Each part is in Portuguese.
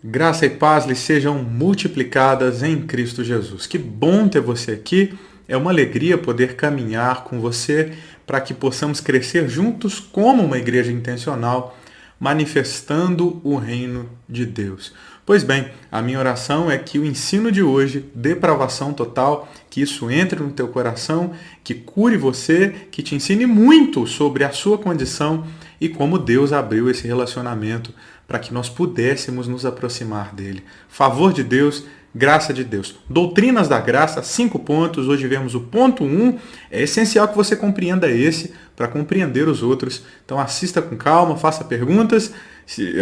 Graça e paz lhes sejam multiplicadas em Cristo Jesus. Que bom ter você aqui. É uma alegria poder caminhar com você para que possamos crescer juntos como uma igreja intencional, manifestando o reino de Deus. Pois bem, a minha oração é que o ensino de hoje, depravação total, que isso entre no teu coração, que cure você, que te ensine muito sobre a sua condição e como Deus abriu esse relacionamento para que nós pudéssemos nos aproximar dele. Favor de Deus, graça de Deus. Doutrinas da graça, 5 pontos. Hoje vemos o ponto 1. É essencial que você compreenda esse para compreender os outros. Então assista com calma, faça perguntas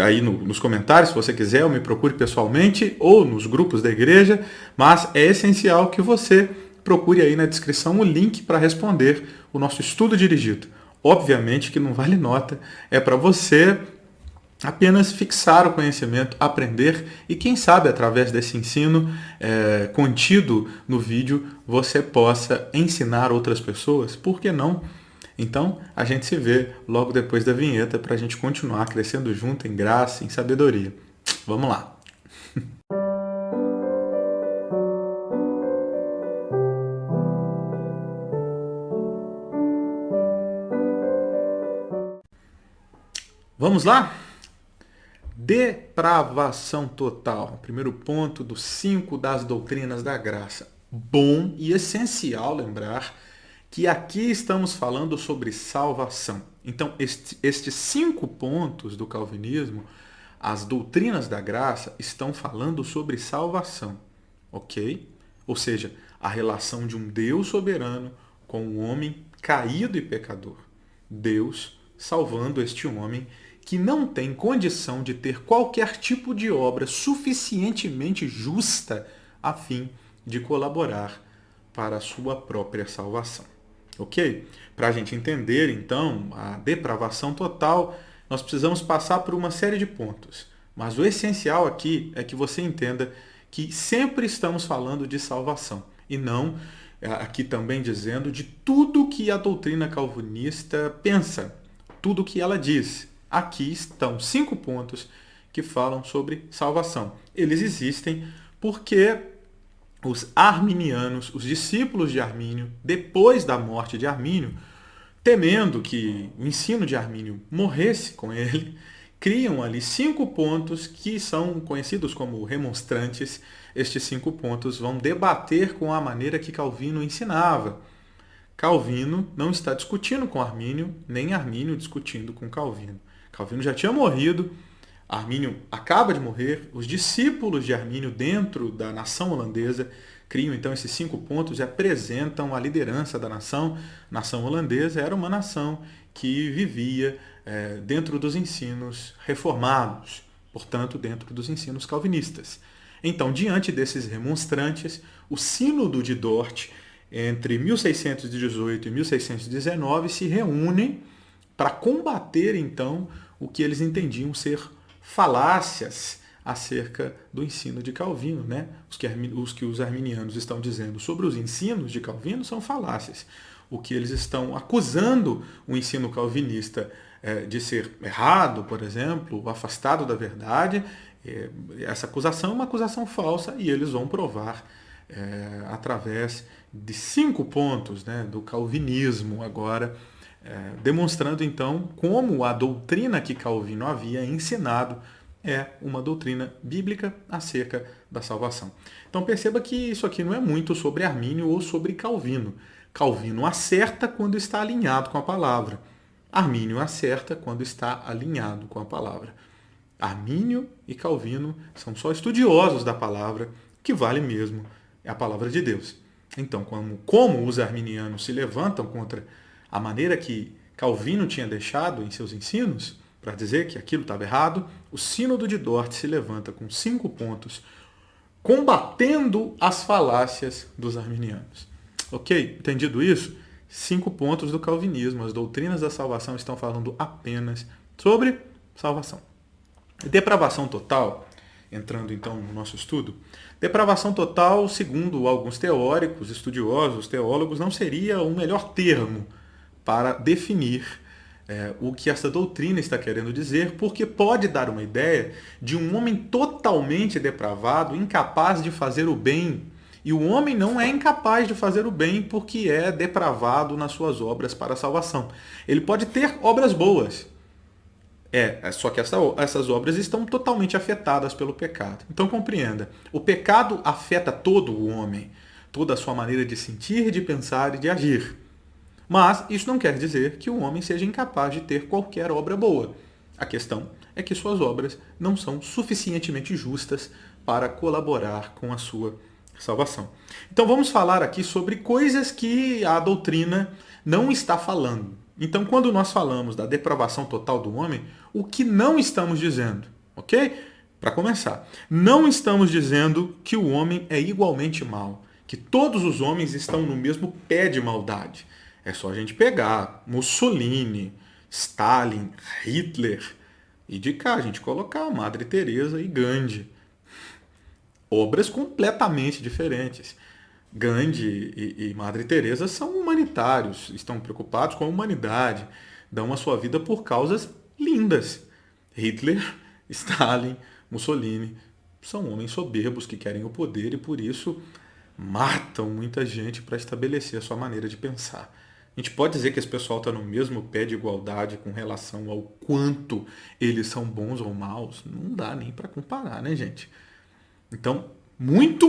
aí nos comentários, se você quiser, ou me procure pessoalmente ou nos grupos da igreja. Mas é essencial que você procure aí na descrição o link para responder o nosso estudo dirigido. Obviamente que não vale nota, é para você apenas fixar o conhecimento, aprender e quem sabe através desse ensino contido no vídeo você possa ensinar outras pessoas, por que não? Então a gente se vê logo depois da vinheta para a gente continuar crescendo junto em graça, em sabedoria. Vamos lá! Vamos lá? Depravação total. Primeiro ponto dos 5 das doutrinas da graça. Bom e essencial lembrar que aqui estamos falando sobre salvação. Então, estes 5 pontos do calvinismo, as doutrinas da graça, estão falando sobre salvação, ok? Ou seja, a relação de um Deus soberano com um homem caído e pecador. Deus salvando este homem que não tem condição de ter qualquer tipo de obra suficientemente justa a fim de colaborar para a sua própria salvação. Ok? Para a gente entender, então, a depravação total, nós precisamos passar por uma série de pontos. Mas o essencial aqui é que você entenda que sempre estamos falando de salvação e não aqui também dizendo de tudo que a doutrina calvinista pensa, tudo que ela diz. Aqui estão 5 pontos que falam sobre salvação. Eles existem porque os arminianos, os discípulos de Armínio, depois da morte de Armínio, temendo que o ensino de Armínio morresse com ele, criam ali 5 pontos que são conhecidos como remonstrantes. Estes 5 pontos vão debater com a maneira que Calvino ensinava. Calvino não está discutindo com Armínio, nem Armínio discutindo com Calvino. Calvino já tinha morrido, Armínio acaba de morrer, os discípulos de Armínio dentro da nação holandesa criam então esses 5 pontos e apresentam a liderança da nação. A nação holandesa era uma nação que vivia dentro dos ensinos reformados, portanto dentro dos ensinos calvinistas. Então, diante desses remonstrantes, o Sínodo de Dort, entre 1618 e 1619, se reúnem para combater, então, o que eles entendiam ser falácias acerca do ensino de Calvino, né? Os que os arminianos estão dizendo sobre os ensinos de Calvino são falácias. O que eles estão acusando o ensino calvinista de ser errado, por exemplo, afastado da verdade, essa acusação é uma acusação falsa e eles vão provar através de 5 pontos, né, do calvinismo agora, demonstrando então como a doutrina que Calvino havia ensinado é uma doutrina bíblica acerca da salvação. Então perceba que isso aqui não é muito sobre Armínio ou sobre Calvino. Calvino acerta quando está alinhado com a palavra. Armínio acerta quando está alinhado com a palavra. Armínio e Calvino são só estudiosos da palavra, que vale mesmo é a palavra de Deus. Então, como os arminianos se levantam contra a maneira que Calvino tinha deixado em seus ensinos, para dizer que aquilo estava errado, o Sínodo de Dort se levanta com 5 pontos, combatendo as falácias dos arminianos. Ok? Entendido isso? 5 pontos do calvinismo. As doutrinas da salvação estão falando apenas sobre salvação. Depravação total, entrando então no nosso estudo, depravação total, segundo alguns teóricos, estudiosos, teólogos, não seria o melhor termo para definir o que essa doutrina está querendo dizer, porque pode dar uma ideia de um homem totalmente depravado, incapaz de fazer o bem. E o homem não é incapaz de fazer o bem porque é depravado nas suas obras para a salvação. Ele pode ter obras boas. Só que essas obras estão totalmente afetadas pelo pecado. Então compreenda, o pecado afeta todo o homem, toda a sua maneira de sentir, de pensar e de agir. Mas isso não quer dizer que o homem seja incapaz de ter qualquer obra boa. A questão é que suas obras não são suficientemente justas para colaborar com a sua salvação. Então vamos falar aqui sobre coisas que a doutrina não está falando. Então, quando nós falamos da depravação total do homem, o que não estamos dizendo, ok? Para começar, não estamos dizendo que o homem é igualmente mau, que todos os homens estão no mesmo pé de maldade. É só a gente pegar Mussolini, Stalin, Hitler e de cá a gente colocar Madre Teresa e Gandhi. Obras completamente diferentes. Gandhi e Madre Teresa são humanitários, estão preocupados com a humanidade, dão a sua vida por causas lindas. Hitler, Stalin, Mussolini são homens soberbos que querem o poder e por isso matam muita gente para estabelecer a sua maneira de pensar. A gente pode dizer que esse pessoal está no mesmo pé de igualdade com relação ao quanto eles são bons ou maus? Não dá nem para comparar, né, gente? Então, muito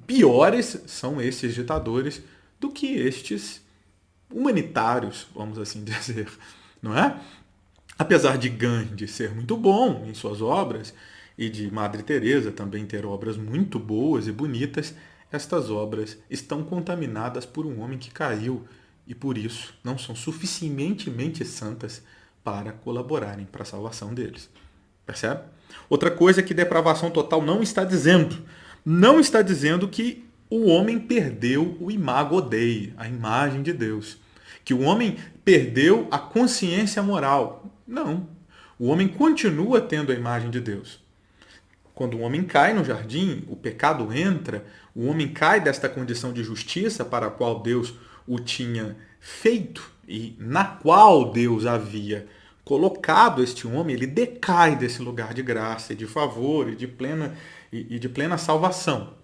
piores são esses ditadores do que estes humanitários, vamos assim dizer, não é? Apesar de Gandhi ser muito bom em suas obras e de Madre Teresa também ter obras muito boas e bonitas, estas obras estão contaminadas por um homem que caiu e por isso não são suficientemente santas para colaborarem para a salvação deles. Percebe? Outra coisa que depravação total não está dizendo. Não está dizendo que o homem perdeu o imago Dei, a imagem de Deus. Que o homem perdeu a consciência moral. Não. O homem continua tendo a imagem de Deus. Quando o homem cai no jardim, o pecado entra, o homem cai desta condição de justiça para a qual Deus o tinha feito e na qual Deus havia colocado este homem, ele decai desse lugar de graça e de favor e de plena salvação.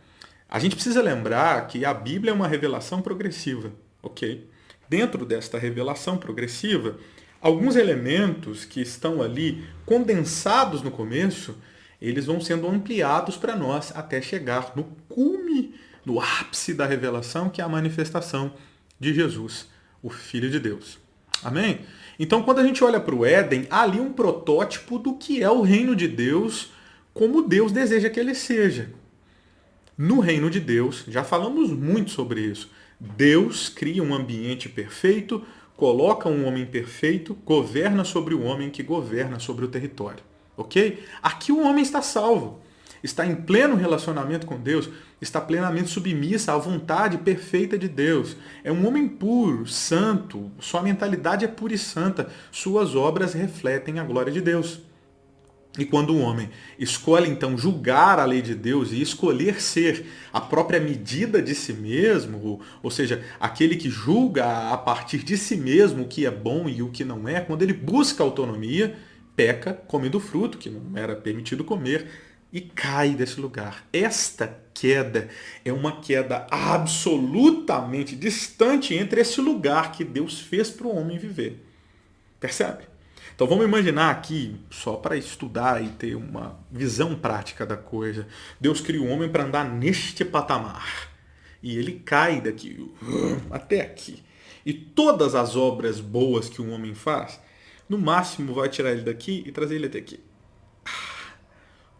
A gente precisa lembrar que a Bíblia é uma revelação progressiva, ok? Dentro desta revelação progressiva, alguns elementos que estão ali condensados no começo, eles vão sendo ampliados para nós até chegar no cume, no ápice da revelação, que é a manifestação de Jesus, o Filho de Deus. Amém? Então, quando a gente olha para o Éden, há ali um protótipo do que é o reino de Deus, como Deus deseja que ele seja. No reino de Deus, já falamos muito sobre isso, Deus cria um ambiente perfeito, coloca um homem perfeito, governa sobre o homem que governa sobre o território. Ok? Aqui o homem está salvo, está em pleno relacionamento com Deus, está plenamente submissa à vontade perfeita de Deus. É um homem puro, santo, sua mentalidade é pura e santa, suas obras refletem a glória de Deus. E quando o homem escolhe então julgar a lei de Deus e escolher ser a própria medida de si mesmo, ou seja, aquele que julga a partir de si mesmo o que é bom e o que não é, quando ele busca autonomia, peca comendo fruto que não era permitido comer e cai desse lugar. Esta queda é uma queda absolutamente distante entre esse lugar que Deus fez para o homem viver. Percebe? Então vamos imaginar aqui, só para estudar e ter uma visão prática da coisa, Deus cria o homem para andar neste patamar. E ele cai daqui, até aqui. E todas as obras boas que o homem faz, no máximo vai tirar ele daqui e trazer ele até aqui.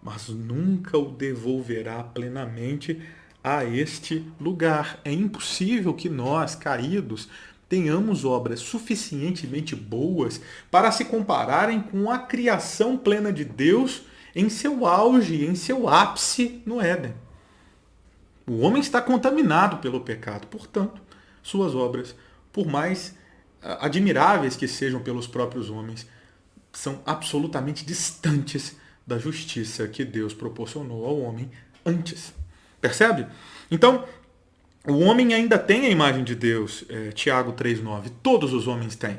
Mas nunca o devolverá plenamente a este lugar. É impossível que nós, caídos, tenhamos obras suficientemente boas para se compararem com a criação plena de Deus em seu auge, em seu ápice no Éden. O homem está contaminado pelo pecado, portanto, suas obras, por mais admiráveis que sejam pelos próprios homens, são absolutamente distantes da justiça que Deus proporcionou ao homem antes. Percebe? Então, o homem ainda tem a imagem de Deus, Tiago 3,9. Todos os homens têm.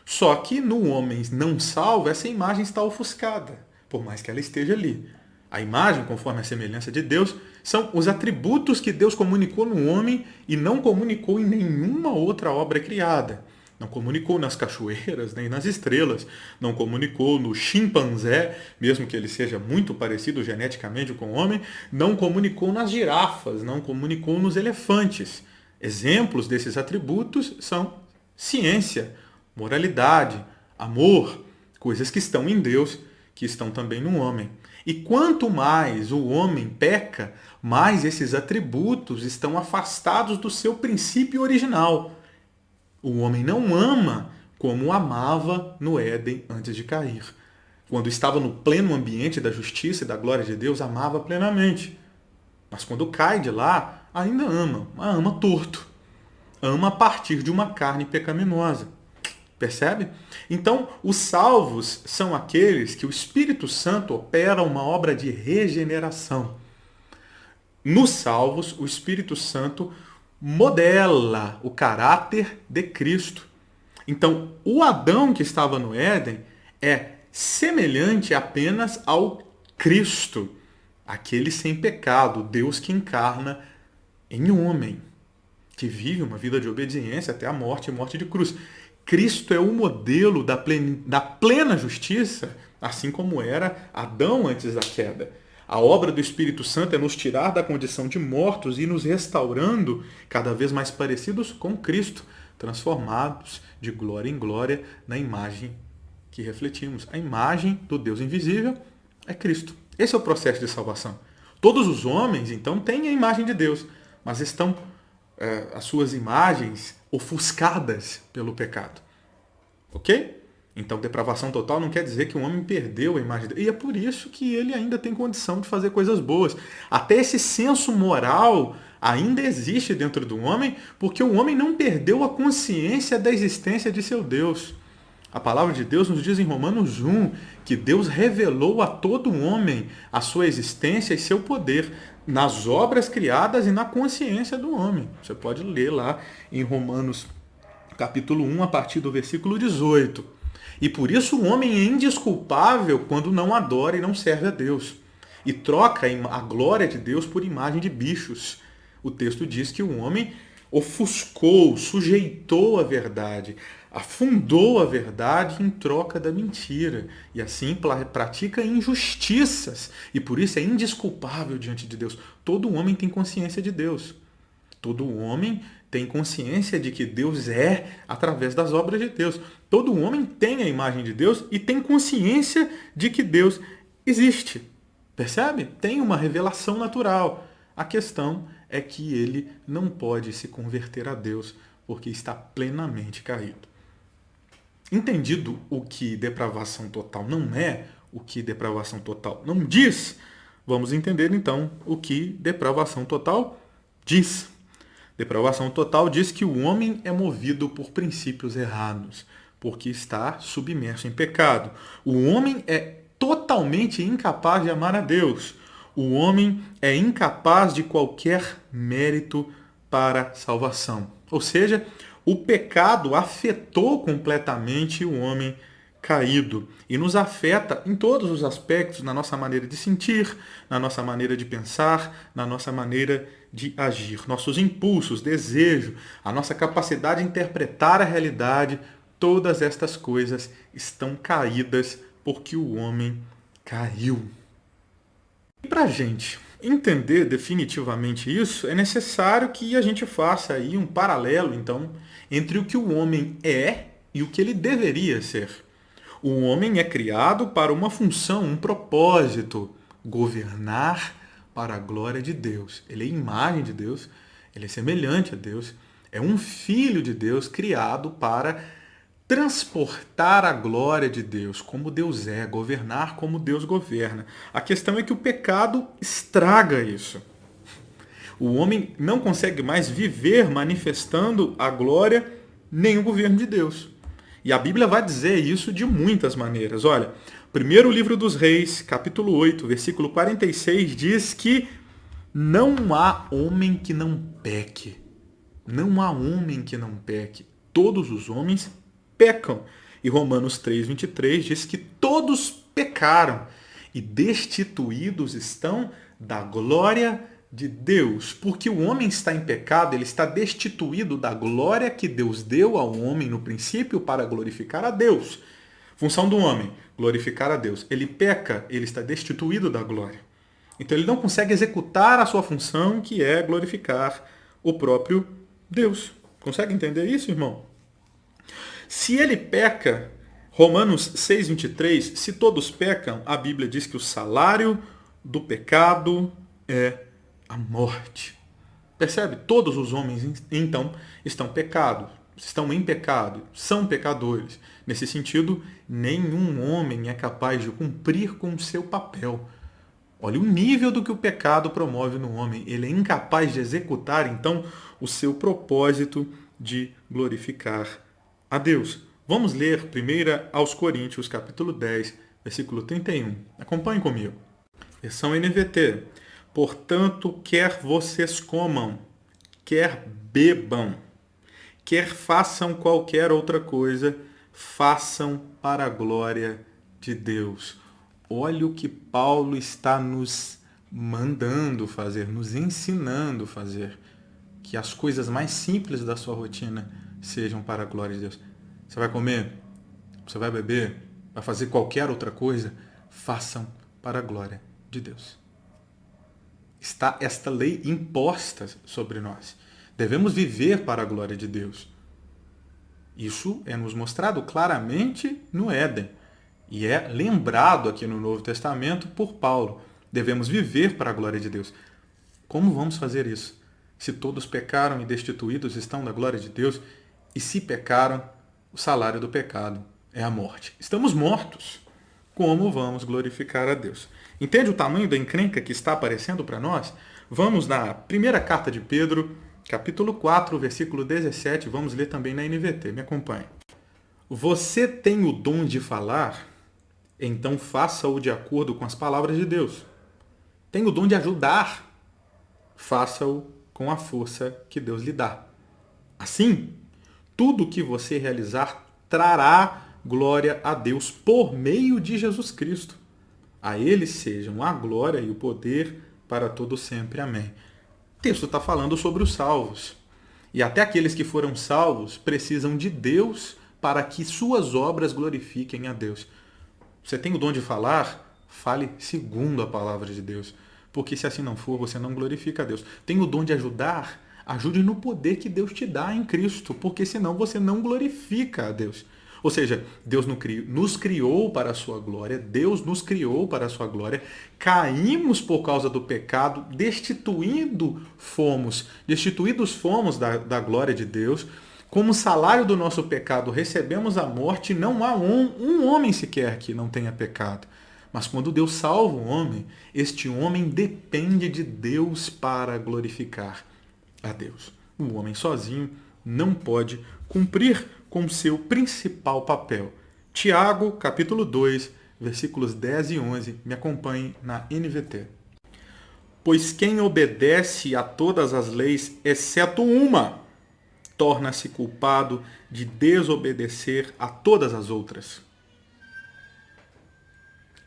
Só que no homem não salvo, essa imagem está ofuscada, por mais que ela esteja ali. A imagem, conforme a semelhança de Deus, são os atributos que Deus comunicou no homem e não comunicou em nenhuma outra obra criada. Não comunicou nas cachoeiras, nem nas estrelas. Não comunicou no chimpanzé, mesmo que ele seja muito parecido geneticamente com o homem. Não comunicou nas girafas, não comunicou nos elefantes. Exemplos desses atributos são ciência, moralidade, amor, coisas que estão em Deus, que estão também no homem. E quanto mais o homem peca, mais esses atributos estão afastados do seu princípio original. O homem não ama como amava no Éden antes de cair. Quando estava no pleno ambiente da justiça e da glória de Deus, amava plenamente. Mas quando cai de lá, ainda ama, mas ama torto. Ama a partir de uma carne pecaminosa. Percebe? Então, os salvos são aqueles que o Espírito Santo opera uma obra de regeneração. Nos salvos, o Espírito Santo modela o caráter de Cristo. Então, o Adão que estava no Éden é semelhante apenas ao Cristo, aquele sem pecado, Deus que encarna em homem, que vive uma vida de obediência até a morte e morte de cruz. Cristo é o modelo da plena justiça, assim como era Adão antes da queda. A obra do Espírito Santo é nos tirar da condição de mortos e nos restaurando cada vez mais parecidos com Cristo, transformados de glória em glória na imagem que refletimos. A imagem do Deus invisível é Cristo. Esse é o processo de salvação. Todos os homens, então, têm a imagem de Deus, mas estão as suas imagens ofuscadas pelo pecado. Ok? Então, depravação total não quer dizer que o homem perdeu a imagem dele. E é por isso que ele ainda tem condição de fazer coisas boas. Até esse senso moral ainda existe dentro do homem, porque o homem não perdeu a consciência da existência de seu Deus. A palavra de Deus nos diz em Romanos 1 que Deus revelou a todo homem a sua existência e seu poder nas obras criadas e na consciência do homem. Você pode ler lá em Romanos capítulo 1, a partir do versículo 18. E por isso o homem é indesculpável quando não adora e não serve a Deus. E troca a glória de Deus por imagem de bichos. O texto diz que o homem ofuscou, sujeitou a verdade, afundou a verdade em troca da mentira. E assim pratica injustiças. E por isso é indesculpável diante de Deus. Todo homem tem consciência de Deus. Todo homem tem consciência de que Deus é através das obras de Deus. Todo homem tem a imagem de Deus e tem consciência de que Deus existe. Percebe? Tem uma revelação natural. A questão é que ele não pode se converter a Deus porque está plenamente caído. Entendido o que depravação total não é, o que depravação total não diz, vamos entender então o que depravação total diz. Depravação total diz que o homem é movido por princípios errados, porque está submerso em pecado. O homem é totalmente incapaz de amar a Deus. O homem é incapaz de qualquer mérito para salvação. Ou seja, o pecado afetou completamente o homem caído e nos afeta em todos os aspectos, na nossa maneira de sentir, na nossa maneira de pensar, na nossa maneira de agir, nossos impulsos, desejo, a nossa capacidade de interpretar a realidade, todas estas coisas estão caídas porque o homem caiu. E para a gente entender definitivamente isso, é necessário que a gente faça aí um paralelo, então, entre o que o homem é e o que ele deveria ser. O homem é criado para uma função, um propósito, governar para a glória de Deus. Ele é imagem de Deus, ele é semelhante a Deus, é um filho de Deus criado para transportar a glória de Deus, como Deus é, governar como Deus governa. A questão é que o pecado estraga isso. O homem não consegue mais viver manifestando a glória nem o governo de Deus. E a Bíblia vai dizer isso de muitas maneiras. Olha, primeiro livro dos Reis, capítulo 8, versículo 46, diz que não há homem que não peque. Não há homem que não peque. Todos os homens pecam E Romanos 3:23 diz que todos pecaram e destituídos estão da glória de Deus. Porque o homem está em pecado, ele está destituído da glória que Deus deu ao homem no princípio para glorificar a Deus. Função do homem, glorificar a Deus. Ele peca, ele está destituído da glória. Então ele não consegue executar a sua função, que é glorificar o próprio Deus. Consegue entender isso, irmão? Se ele peca, Romanos 6:23, se todos pecam, a Bíblia diz que o salário do pecado é a morte. Percebe? Todos os homens, então, estão em pecado, são pecadores. Nesse sentido, nenhum homem é capaz de cumprir com o seu papel. Olha o nível do que o pecado promove no homem. Ele é incapaz de executar, então, o seu propósito de glorificar a Deus. Vamos ler 1 aos Coríntios, capítulo 10, versículo 31. Acompanhe comigo. Versão NVT. Portanto, quer vocês comam, quer bebam, quer façam qualquer outra coisa, façam para a glória de Deus. Olha o que Paulo está nos mandando fazer, nos ensinando a fazer. Que as coisas mais simples da sua rotina sejam para a glória de Deus. Você vai comer? Você vai beber? Vai fazer qualquer outra coisa? Façam para a glória de Deus. Está esta lei imposta sobre nós. Devemos viver para a glória de Deus. Isso é nos mostrado claramente no Éden. E é lembrado aqui no Novo Testamento por Paulo. Devemos viver para a glória de Deus. Como vamos fazer isso? Se todos pecaram e destituídos estão da glória de Deus, e se pecaram, o salário do pecado é a morte. Estamos mortos. Como vamos glorificar a Deus? Entende o tamanho da encrenca que está aparecendo para nós? Vamos na primeira carta de Pedro, capítulo 4, versículo 17. Vamos ler também na NVT. Me acompanhe. Você tem o dom de falar? Então faça-o de acordo com as palavras de Deus. Tem o dom de ajudar? Faça-o com a força que Deus lhe dá. Assim, tudo que você realizar trará glória a Deus por meio de Jesus Cristo. A Ele sejam a glória e o poder para todo sempre. Amém. O texto está falando sobre os salvos. E até aqueles que foram salvos precisam de Deus para que suas obras glorifiquem a Deus. Você tem o dom de falar? Fale segundo a palavra de Deus. Porque se assim não for, você não glorifica a Deus. Tem o dom de ajudar? Ajude no poder que Deus te dá em Cristo, porque senão você não glorifica a Deus. Ou seja, Deus nos criou para a sua glória, Deus nos criou para a sua glória, caímos por causa do pecado, destituídos fomos da glória de Deus. Como salário do nosso pecado recebemos a morte, não há um homem sequer que não tenha pecado. Mas quando Deus salva o homem, este homem depende de Deus para glorificar a Deus. O homem sozinho não pode cumprir com seu principal papel. Tiago, capítulo 2, versículos 10 e 11. Me acompanhe na NVT. Pois quem obedece a todas as leis, exceto uma, torna-se culpado de desobedecer a todas as outras.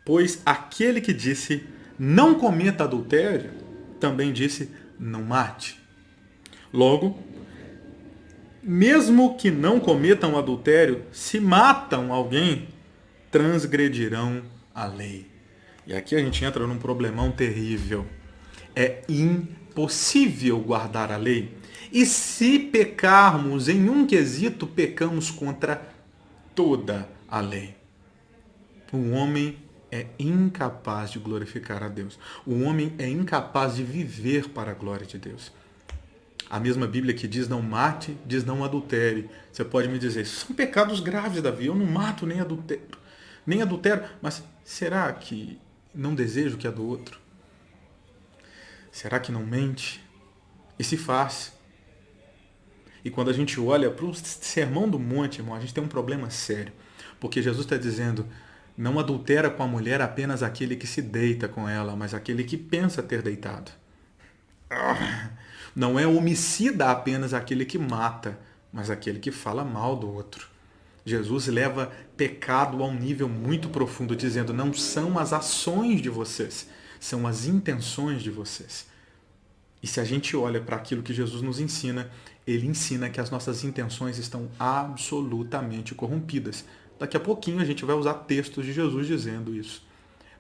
Pois aquele que disse, não cometa adultério, também disse, não mate. Logo, mesmo que não cometam adultério, se matam alguém, transgredirão a lei. E aqui a gente entra num problemão terrível. É impossível guardar a lei. E se pecarmos em um quesito, pecamos contra toda a lei. O homem é incapaz de glorificar a Deus. O homem é incapaz de viver para a glória de Deus. A mesma Bíblia que diz não mate, diz não adultere. Você pode me dizer, são pecados graves, Davi, eu não mato nem adultero. Mas será que não desejo o que é do outro? Será que não mente? E se faz? E quando a gente olha para o Sermão do Monte, irmão, a gente tem um problema sério. Porque Jesus está dizendo, não adultera com a mulher apenas aquele que se deita com ela, mas aquele que pensa ter deitado. Não é homicida apenas aquele que mata, mas aquele que fala mal do outro. Jesus leva pecado a um nível muito profundo, dizendo: não são as ações de vocês, são as intenções de vocês. E se a gente olha para aquilo que Jesus nos ensina, ele ensina que as nossas intenções estão absolutamente corrompidas. Daqui a pouquinho a gente vai usar textos de Jesus dizendo isso.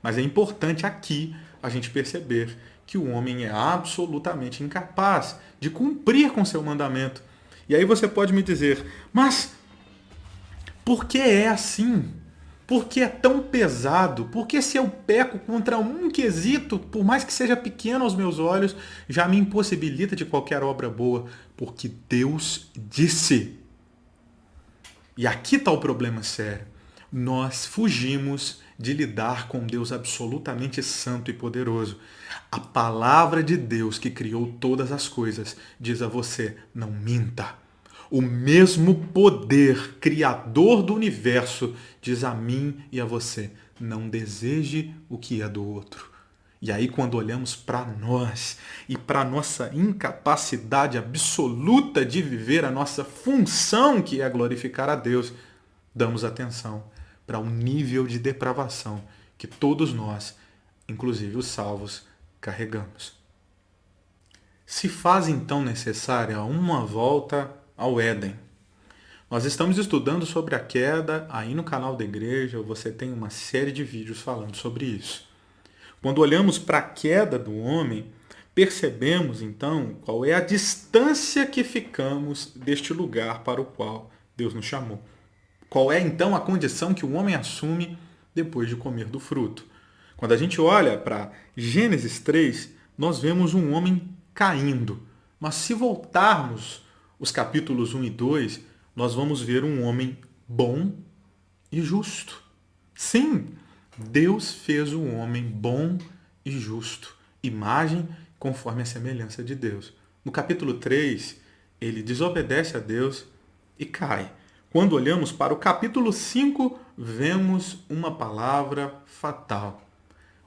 Mas é importante aqui a gente perceber que o homem é absolutamente incapaz de cumprir com seu mandamento. E aí você pode me dizer: mas por que é assim? Por que é tão pesado? Por que se eu peco contra um quesito, por mais que seja pequeno aos meus olhos, já me impossibilita de qualquer obra boa? Porque Deus disse. E aqui está o problema sério. Nós fugimos de lidar com Deus absolutamente santo e poderoso. A palavra de Deus que criou todas as coisas diz a você: não minta. O mesmo poder criador do universo diz a mim e a você: não deseje o que é do outro. E aí, quando olhamos para nós e para a nossa incapacidade absoluta de viver a nossa função, que é glorificar a Deus, damos atenção para o nível de depravação que todos nós, inclusive os salvos, carregamos. Se faz então necessária uma volta ao Éden. Nós estamos estudando sobre a queda, aí no canal da igreja você tem uma série de vídeos falando sobre isso. Quando olhamos para a queda do homem, percebemos então qual é a distância que ficamos deste lugar para o qual Deus nos chamou. Qual é então a condição que o homem assume depois de comer do fruto? Quando a gente olha para Gênesis 3, nós vemos um homem caindo. Mas se voltarmos os capítulos 1 e 2, nós vamos ver um homem bom e justo. Sim, Deus fez o homem bom e justo, imagem conforme a semelhança de Deus. No capítulo 3, ele desobedece a Deus e cai. Quando olhamos para o capítulo 5, vemos uma palavra fatal.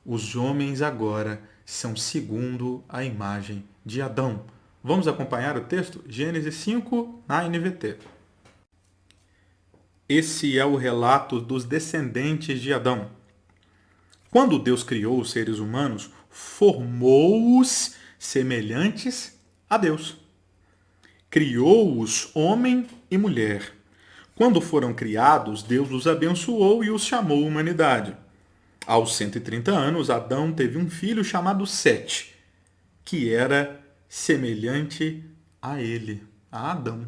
Os homens agora são segundo a imagem de Adão. Vamos acompanhar o texto? Gênesis 5, na NVT. Esse é o relato dos descendentes de Adão. Quando Deus criou os seres humanos, formou-os semelhantes a Deus. Criou-os homem e mulher. Quando foram criados, Deus os abençoou e os chamou humanidade. Aos 130 anos, Adão teve um filho chamado Sete, que era semelhante a ele, a Adão,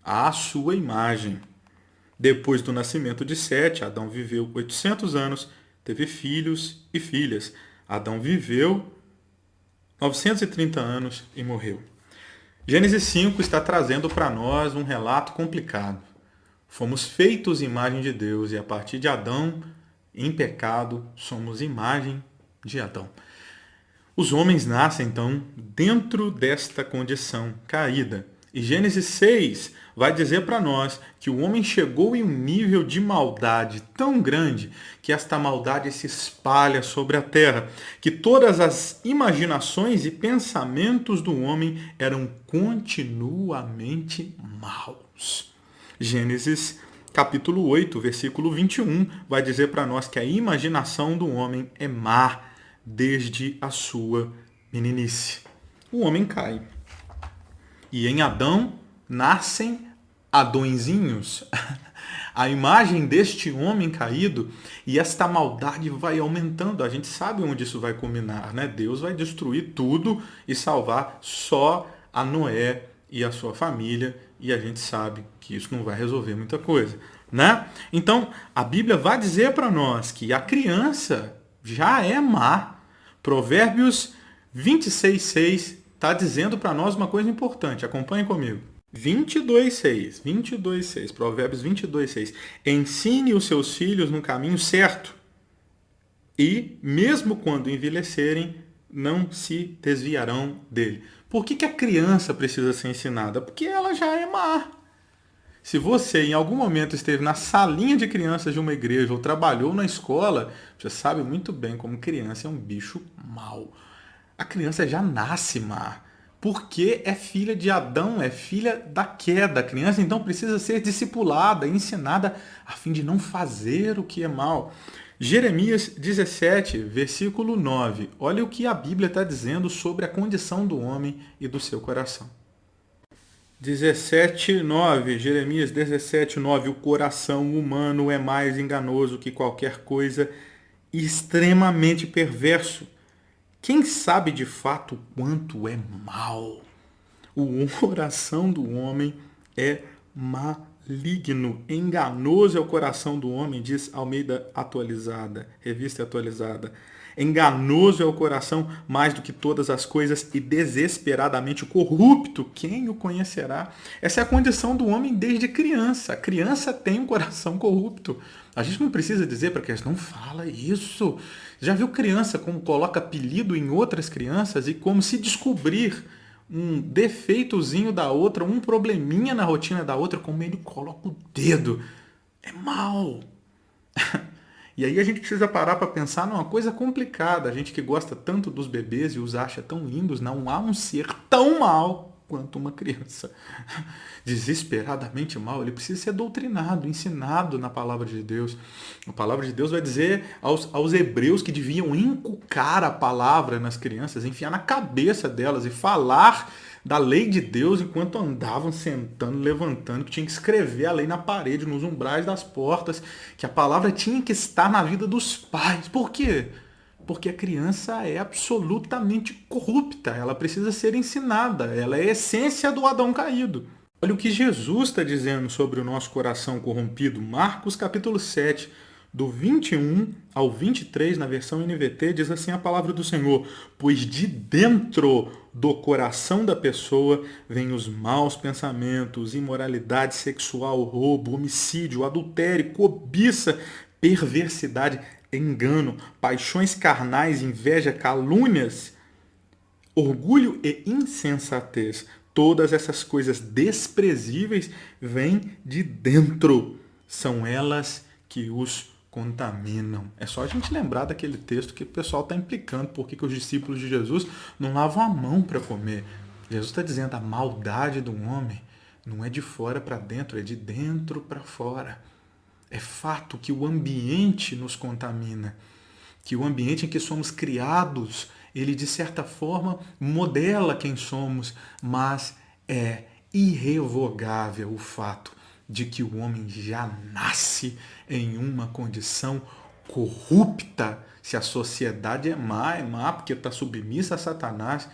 à sua imagem. Depois do nascimento de Sete, Adão viveu 800 anos, teve filhos e filhas. Adão viveu 930 anos e morreu. Gênesis 5 está trazendo para nós um relato complicado. Fomos feitos imagem de Deus e a partir de Adão, em pecado, somos imagem de Adão. Os homens nascem, então, dentro desta condição caída. E Gênesis 6 vai dizer para nós que o homem chegou em um nível de maldade tão grande que esta maldade se espalha sobre a terra, que todas as imaginações e pensamentos do homem eram continuamente maus. Gênesis capítulo 8, versículo 21, vai dizer para nós que a imaginação do homem é má desde a sua meninice. O homem cai. E em Adão nascem Adõezinhos, a imagem deste homem caído, e esta maldade vai aumentando. A gente sabe onde isso vai culminar, né? Deus vai destruir tudo e salvar só a Noé e a sua família, e a gente sabe que isso não vai resolver muita coisa, né? Então, a Bíblia vai dizer para nós que a criança já é má. Provérbios 26:6 está dizendo para nós uma coisa importante. Acompanhe comigo. 22:6, Provérbios 22:6. Ensine os seus filhos no caminho certo e, mesmo quando envelhecerem, não se desviarão dele. Por que a criança precisa ser ensinada? Porque ela já é má. Se você em algum momento esteve na salinha de crianças de uma igreja ou trabalhou na escola, você sabe muito bem como criança é um bicho mau. A criança já nasce má. porque é filha de Adão, é filha da queda. A criança então precisa ser discipulada, ensinada a fim de não fazer o que é mal. Jeremias 17, versículo 9. Olha o que a Bíblia está dizendo sobre a condição do homem e do seu coração. 17:9, Jeremias 17:9, o coração humano é mais enganoso que qualquer coisa e extremamente perverso. Quem sabe de fato quanto é mal? O coração do homem é maligno, enganoso é o coração do homem, diz Almeida atualizada, revista atualizada. Enganoso é o coração mais do que todas as coisas e desesperadamente corrupto. Quem o conhecerá? Essa é a condição do homem desde criança. A criança tem um coração corrupto. A gente não precisa dizer para criança, não fala isso. Já viu criança como coloca apelido em outras crianças e como se descobrir um defeitozinho da outra, um probleminha na rotina da outra, como ele coloca o dedo? É mal. E aí a gente precisa parar para pensar numa coisa complicada. A gente que gosta tanto dos bebês e os acha tão lindos, não há um ser tão mal quanto uma criança. Desesperadamente mal, ele precisa ser doutrinado, ensinado na palavra de Deus. A palavra de Deus vai dizer aos hebreus que deviam inculcar a palavra nas crianças, enfiar na cabeça delas e falar da lei de Deus enquanto andavam sentando, levantando, que tinha que escrever a lei na parede, nos umbrais das portas, que a palavra tinha que estar na vida dos pais. Por quê? Porque a criança é absolutamente corrupta, ela precisa ser ensinada, ela é a essência do Adão caído. Olha o que Jesus está dizendo sobre o nosso coração corrompido. Marcos capítulo 7, do 21 ao 23, na versão NVT, diz assim a palavra do Senhor: pois de dentro do coração da pessoa vêm os maus pensamentos, imoralidade sexual, roubo, homicídio, adultério, cobiça, perversidade, engano, paixões carnais, inveja, calúnias, orgulho e insensatez. Todas essas coisas desprezíveis vêm de dentro. São elas que os contaminam. É só a gente lembrar daquele texto que o pessoal está implicando por que os discípulos de Jesus não lavam a mão para comer. Jesus está dizendo a maldade do homem não é de fora para dentro, é de dentro para fora. É fato que o ambiente nos contamina, que o ambiente em que somos criados, ele de certa forma modela quem somos, mas é irrevogável o fato de que o homem já nasce em uma condição corrupta. Se a sociedade é má porque está submissa a Satanás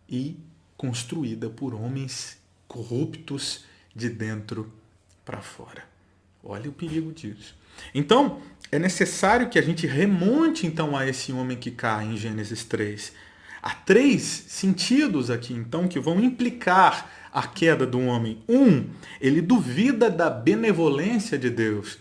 e construída por homens corruptos de dentro para fora. Olha o perigo disso. Então, é necessário que a gente remonte então a esse homem que cai em Gênesis 3. Há 3 sentidos aqui, então, que vão implicar a queda do homem. Ele duvida da benevolência de Deus.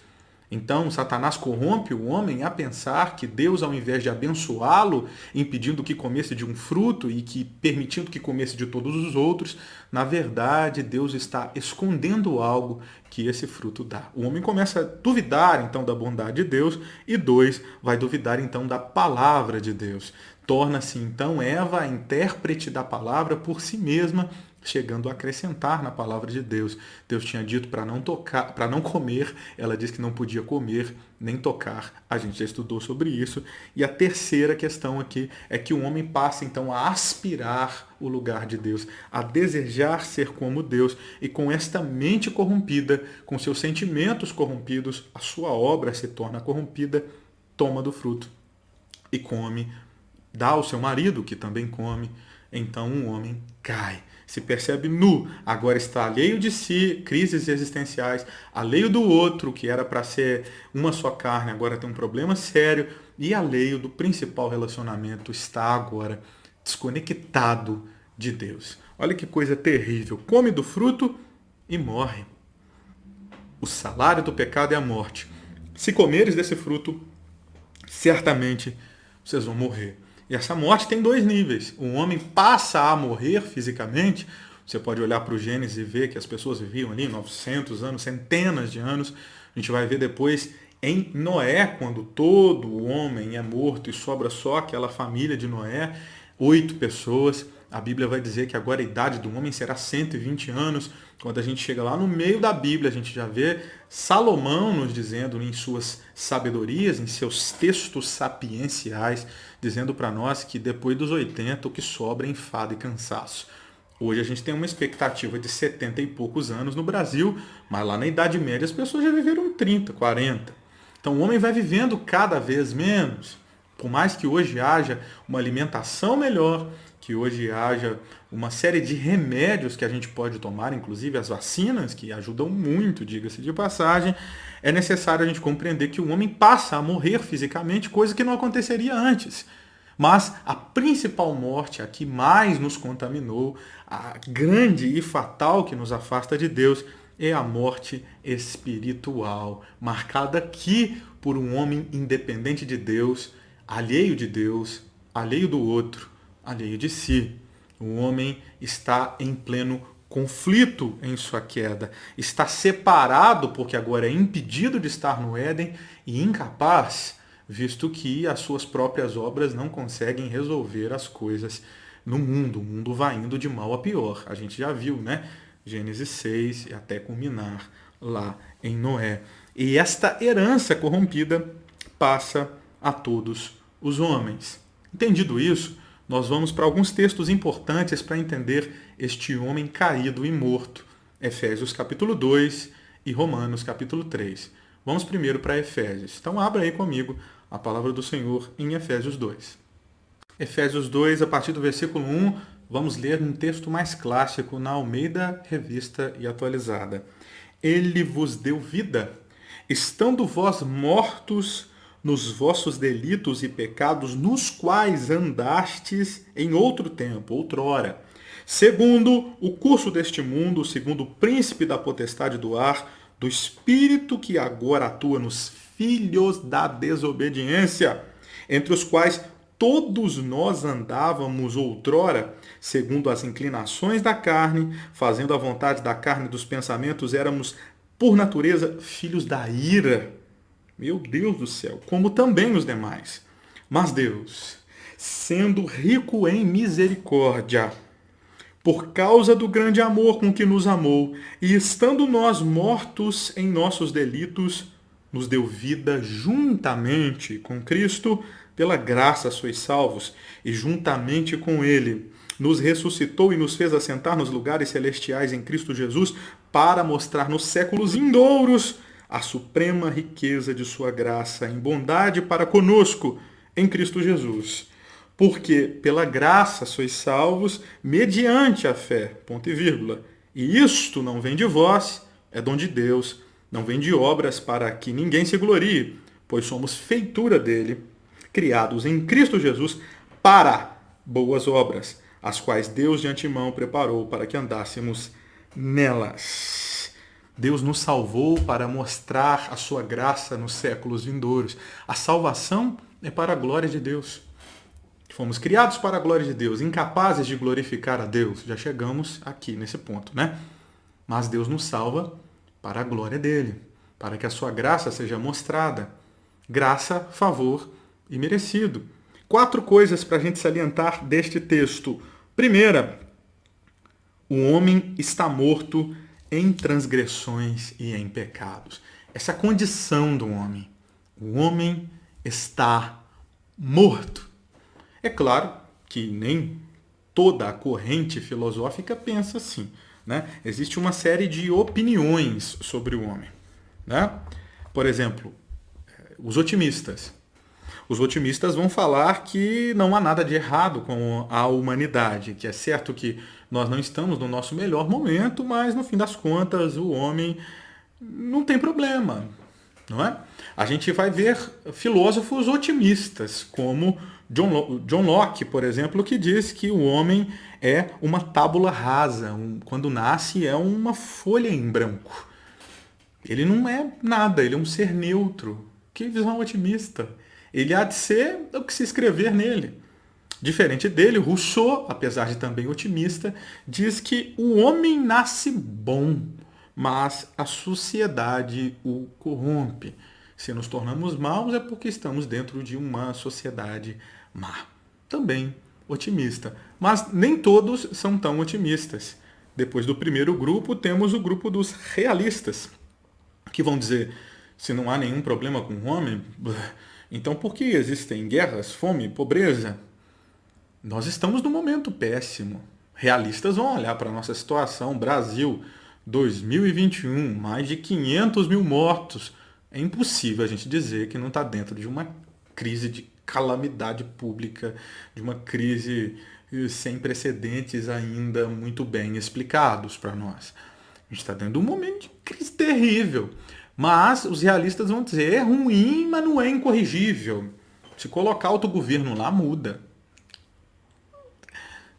Então, Satanás corrompe o homem a pensar que Deus, ao invés de abençoá-lo, impedindo que comesse de um fruto e que permitindo que comesse de todos os outros, na verdade, Deus está escondendo algo que esse fruto dá. O homem começa a duvidar, então, da bondade de Deus, e 2, vai duvidar, então, da palavra de Deus. Torna-se, então, Eva a intérprete da palavra por si mesma, chegando a acrescentar na palavra de Deus. Deus tinha dito para não tocar, para não comer, ela disse que não podia comer nem tocar. A gente já estudou sobre isso. E a terceira questão aqui é que o homem passa então a aspirar o lugar de Deus, a desejar ser como Deus, e com esta mente corrompida, com seus sentimentos corrompidos, a sua obra se torna corrompida, toma do fruto e come, dá ao seu marido, que também come. Então um homem cai, se percebe nu, agora está alheio de si, crises existenciais, alheio do outro, que era para ser uma só carne, agora tem um problema sério, e alheio do principal relacionamento, está agora desconectado de Deus. Olha que coisa terrível, come do fruto e morre. O salário do pecado é a morte. Se comeres desse fruto, certamente vocês vão morrer. E essa morte tem 2 níveis. O homem passa a morrer fisicamente. Você pode olhar para o Gênesis e ver que as pessoas viviam ali 900 anos, centenas de anos. A gente vai ver depois em Noé, quando todo o homem é morto e sobra só aquela família de Noé, 8 pessoas. a Bíblia vai dizer que agora a idade do homem será 120 anos. Quando a gente chega lá no meio da Bíblia, a gente já vê Salomão nos dizendo em suas sabedorias, em seus textos sapienciais, dizendo para nós que depois dos 80 o que sobra é enfado e cansaço. Hoje a gente tem uma expectativa de 70 e poucos anos no Brasil, mas lá na Idade Média as pessoas já viveram 30, 40. Então o homem vai vivendo cada vez menos. Por mais que hoje haja uma alimentação melhor, que hoje haja uma série de remédios que a gente pode tomar, inclusive as vacinas, que ajudam muito, diga-se de passagem, é necessário a gente compreender que o homem passa a morrer fisicamente, coisa que não aconteceria antes. Mas a principal morte, a que mais nos contaminou, a grande e fatal que nos afasta de Deus, é a morte espiritual, marcada aqui por um homem independente de Deus, alheio do outro, alheio de si. O homem está em pleno conflito em sua queda, está separado porque agora é impedido de estar no Éden e incapaz, visto que as suas próprias obras não conseguem resolver as coisas no mundo. O mundo vai indo de mal a pior. A gente já viu, né? Gênesis 6 e até culminar lá em Noé. E esta herança corrompida passa a todos os homens. Entendido isso, nós vamos para alguns textos importantes para entender este homem caído e morto. Efésios capítulo 2 e Romanos capítulo 3. Vamos primeiro para Efésios. Então abra aí comigo a palavra do Senhor em Efésios 2. Efésios 2, a partir do versículo 1, vamos ler um texto mais clássico na Almeida Revista e Atualizada. Ele vos deu vida, estando vós mortos nos vossos delitos e pecados, nos quais andastes em outro tempo, outrora, segundo o curso deste mundo, segundo o príncipe da potestade do ar, do espírito que agora atua nos filhos da desobediência, entre os quais todos nós andávamos outrora, segundo as inclinações da carne, fazendo a vontade da carne e dos pensamentos, éramos, por natureza, filhos da ira. Meu Deus do céu, como também os demais. Mas Deus, sendo rico em misericórdia, por causa do grande amor com que nos amou, e estando nós mortos em nossos delitos, nos deu vida juntamente com Cristo, pela graça sois salvos, e juntamente com Ele nos ressuscitou e nos fez assentar nos lugares celestiais em Cristo Jesus, para mostrar nos séculos vindouros a suprema riqueza de sua graça em bondade para conosco em Cristo Jesus. Porque pela graça sois salvos mediante a fé, ponto e vírgula. E isto não vem de vós, é dom de Deus, não vem de obras para que ninguém se glorie, pois somos feitura dele, criados em Cristo Jesus para boas obras, as quais Deus de antemão preparou para que andássemos nelas. Deus nos salvou para mostrar a sua graça nos séculos vindouros. A salvação é para a glória de Deus. Fomos criados para a glória de Deus, incapazes de glorificar a Deus. Já chegamos aqui nesse ponto, né? Mas Deus nos salva para a glória dele, para que a sua graça seja mostrada. Graça, favor e merecido. 4 coisas para a gente salientar deste texto. Primeira, o homem está morto em transgressões e em pecados. Essa é a condição do homem. O homem está morto. É claro que nem toda a corrente filosófica pensa assim, né? Existe uma série de opiniões sobre o homem, né? Por exemplo, os otimistas. Os otimistas vão falar que não há nada de errado com a humanidade, que é certo que nós não estamos no nosso melhor momento, mas no fim das contas o homem não tem problema, não é? A gente vai ver filósofos otimistas, como John Locke, por exemplo, que diz que o homem é uma tábula rasa, quando nasce é uma folha em branco. Ele não é nada, ele é um ser neutro. Que visão otimista! Ele há de ser o que se escrever nele. Diferente dele, Rousseau, apesar de também otimista, diz que o homem nasce bom, mas a sociedade o corrompe. Se nos tornamos maus é porque estamos dentro de uma sociedade má. Também otimista. Mas nem todos são tão otimistas. Depois do primeiro grupo, temos o grupo dos realistas, que vão dizer, se não há nenhum problema com o homem, então por que existem guerras, fome, pobreza? Nós estamos num momento péssimo. Realistas vão olhar para a nossa situação, Brasil, 2021, mais de 500 mil mortos. É impossível a gente dizer que não está dentro de uma crise de calamidade pública, de uma crise sem precedentes ainda muito bem explicados para nós. A gente está dentro de um momento de crise terrível. Mas os realistas vão dizer, é ruim, mas não é incorrigível. Se colocar autogoverno lá, muda.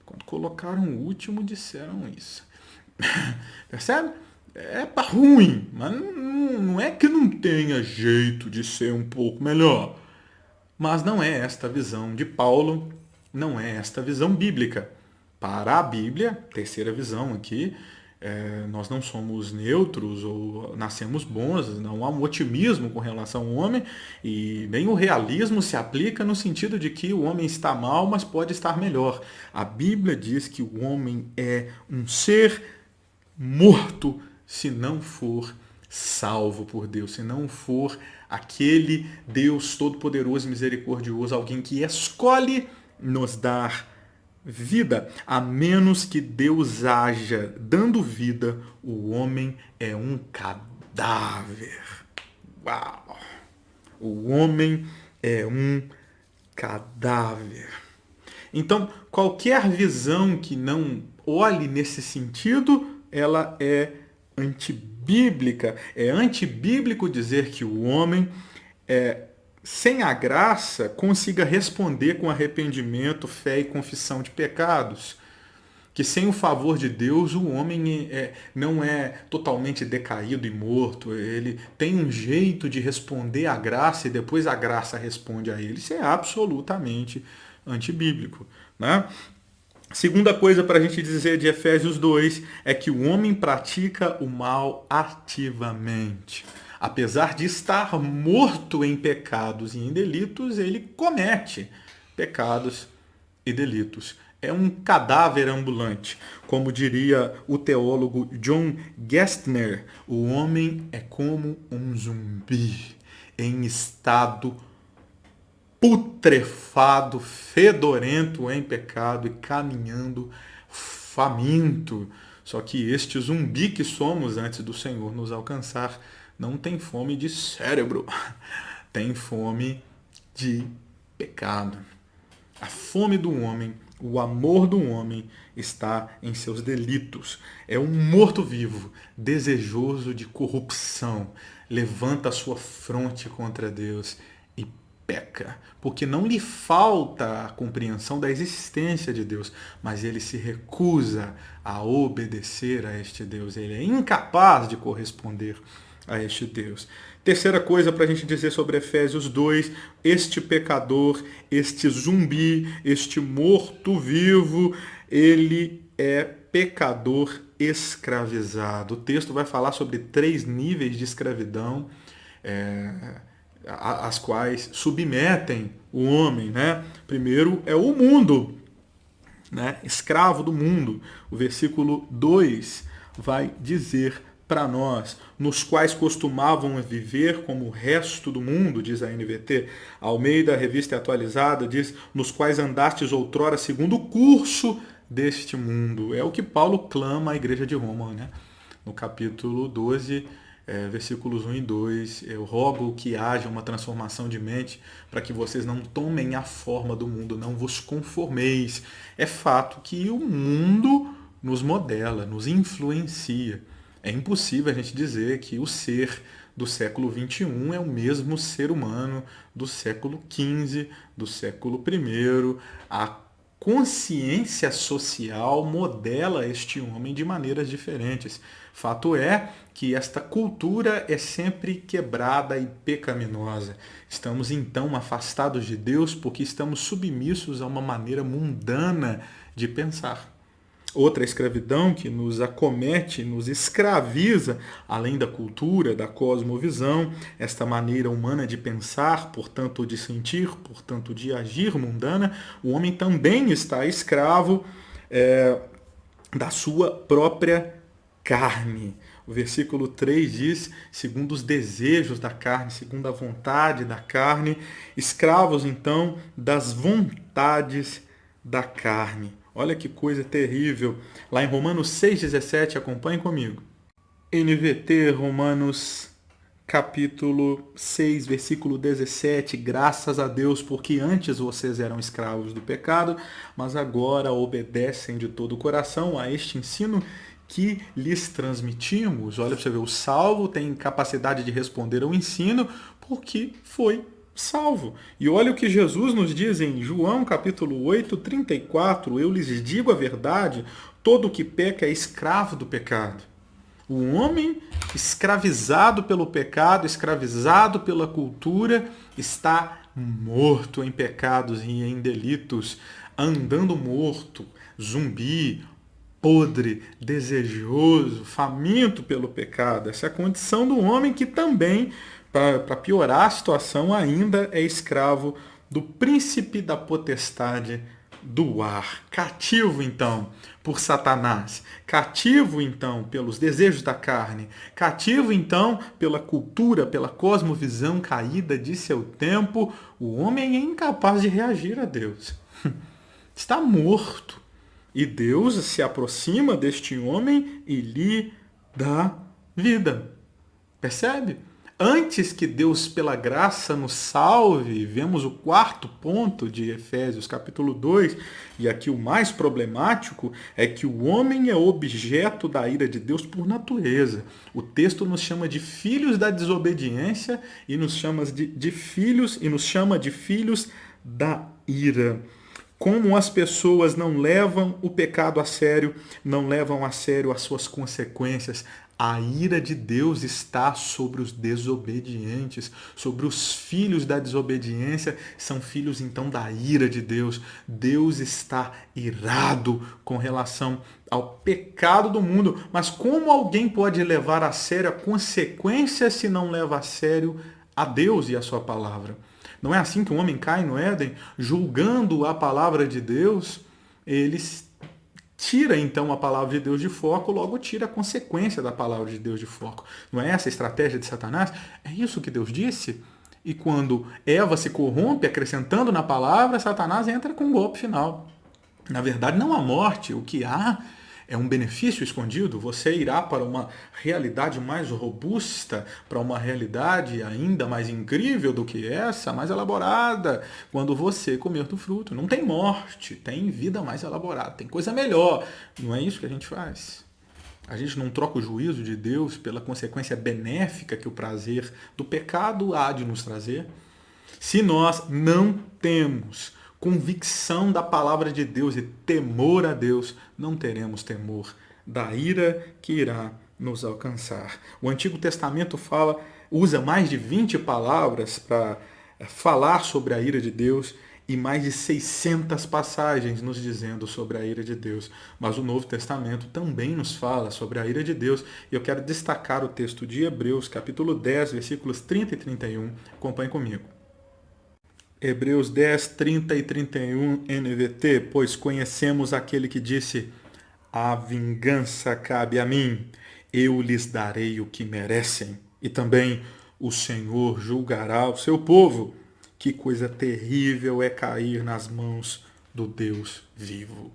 Quando colocaram o último, disseram isso. Percebe? É ruim, mas não é que não tenha jeito de ser um pouco melhor. Mas não é esta a visão de Paulo, não é esta a visão bíblica. Para a Bíblia, terceira visão aqui, nós não somos neutros ou nascemos bons, não há um otimismo com relação ao homem e nem o realismo se aplica no sentido de que o homem está mal, mas pode estar melhor. A Bíblia diz que o homem é um ser morto se não for salvo por Deus, se não for aquele Deus todo-poderoso e misericordioso, alguém que escolhe nos dar vida. A menos que Deus haja dando vida, o homem é um cadáver. Uau! O homem é um cadáver. Então, qualquer visão que não olhe nesse sentido, ela é antibíblica. É antibíblico dizer que o homem sem a graça, consiga responder com arrependimento, fé e confissão de pecados. Que sem o favor de Deus, o homem não é totalmente decaído e morto. Ele tem um jeito de responder à graça e depois a graça responde a ele. Isso é absolutamente antibíblico, né? Segunda coisa para a gente dizer de Efésios 2 é que o homem pratica o mal ativamente. Apesar de estar morto em pecados e em delitos, ele comete pecados e delitos. É um cadáver ambulante. Como diria o teólogo John Gestner, o homem é como um zumbi em estado putrefado, fedorento em pecado e caminhando faminto. Só que este zumbi que somos antes do Senhor nos alcançar não tem fome de cérebro, tem fome de pecado. A fome do homem, o amor do homem está em seus delitos. É um morto-vivo, desejoso de corrupção, levanta a sua fronte contra Deus e peca, porque não lhe falta a compreensão da existência de Deus, mas ele se recusa a obedecer a este Deus. Ele é incapaz de corresponder a este Deus. Terceira coisa para a gente dizer sobre Efésios 2, este pecador, este zumbi, este morto-vivo, ele é pecador escravizado. O texto vai falar sobre 3 níveis de escravidão, as quais submetem o homem, né? Primeiro é o mundo, né? Escravo do mundo. O versículo 2 vai dizer para nós, nos quais costumavam viver como o resto do mundo, diz a NVT. Almeida, Revista Atualizada, diz, nos quais andastes outrora segundo o curso deste mundo. É o que Paulo clama à igreja de Roma, né? No capítulo 12, versículos 1 e 2. Eu rogo que haja uma transformação de mente para que vocês não tomem a forma do mundo, não vos conformeis. É fato que o mundo nos modela, nos influencia. É impossível a gente dizer que o ser do século XXI é o mesmo ser humano do século XV, do século I. A consciência social modela este homem de maneiras diferentes. Fato é que esta cultura é sempre quebrada e pecaminosa. Estamos então afastados de Deus porque estamos submissos a uma maneira mundana de pensar. outra escravidão que nos acomete, nos escraviza, além da cultura, da cosmovisão, esta maneira humana de pensar, portanto de sentir, portanto de agir mundana, o homem também está escravo da sua própria carne. O versículo 3 diz, segundo os desejos da carne, segundo a vontade da carne, escravos então das vontades da carne. Olha que coisa terrível. Lá em Romanos 6,17, acompanhe comigo. NVT, Romanos capítulo 6, versículo 17. Graças a Deus, porque antes vocês eram escravos do pecado, mas agora obedecem de todo o coração a este ensino que lhes transmitimos. Olha para você ver, o salvo tem capacidade de responder ao ensino porque foi salvo. E olha o que Jesus nos diz em João capítulo 8, 34. Eu lhes digo a verdade, todo o que peca é escravo do pecado. O homem escravizado pelo pecado, escravizado pela cultura, está morto em pecados e em delitos, andando morto, zumbi, podre, desejoso, faminto pelo pecado. Essa é a condição do homem que também, para piorar a situação, ainda é escravo do príncipe da potestade do ar. Cativo, então, por Satanás. Cativo, então, pelos desejos da carne. Cativo, então, pela cultura, pela cosmovisão caída de seu tempo. O homem é incapaz de reagir a Deus. Está morto. E Deus se aproxima deste homem e lhe dá vida. Percebe? Antes que Deus, pela graça, nos salve, vemos o quarto ponto de Efésios, capítulo 2, e aqui o mais problemático é que o homem é objeto da ira de Deus por natureza. O texto nos chama de filhos da desobediência e nos chama de filhos da ira. Como as pessoas não levam o pecado a sério, não levam a sério as suas consequências. A ira de Deus está sobre os desobedientes, sobre os filhos da desobediência, são filhos então da ira de Deus. Deus está irado com relação ao pecado do mundo, mas como alguém pode levar a sério a consequência se não leva a sério a Deus e a sua palavra? Não é assim que o homem cai no Éden, julgando a palavra de Deus, ele tira então a palavra de Deus de foco, logo tira a consequência da palavra de Deus de foco. Não é essa a estratégia de Satanás? É isso que Deus disse? E quando Eva se corrompe, acrescentando na palavra, Satanás entra com o golpe final. Na verdade, não há morte, o que há é um benefício escondido. Você irá para uma realidade mais robusta, para uma realidade ainda mais incrível do que essa, mais elaborada, quando você comer do fruto. Não tem morte, tem vida mais elaborada, tem coisa melhor. Não é isso que a gente faz. A gente não troca o juízo de Deus pela consequência benéfica que o prazer do pecado há de nos trazer. Se nós não temos convicção da palavra de Deus e temor a Deus, não teremos temor da ira que irá nos alcançar. O Antigo Testamento usa mais de 20 palavras para falar sobre a ira de Deus e mais de 600 passagens nos dizendo sobre a ira de Deus. Mas o Novo Testamento também nos fala sobre a ira de Deus. E eu quero destacar o texto de Hebreus, capítulo 10, versículos 30 e 31. Acompanhe comigo. Hebreus 10, 30 e 31 NVT, pois conhecemos aquele que disse, a vingança cabe a mim, eu lhes darei o que merecem. E também o Senhor julgará o seu povo. Que coisa terrível é cair nas mãos do Deus vivo.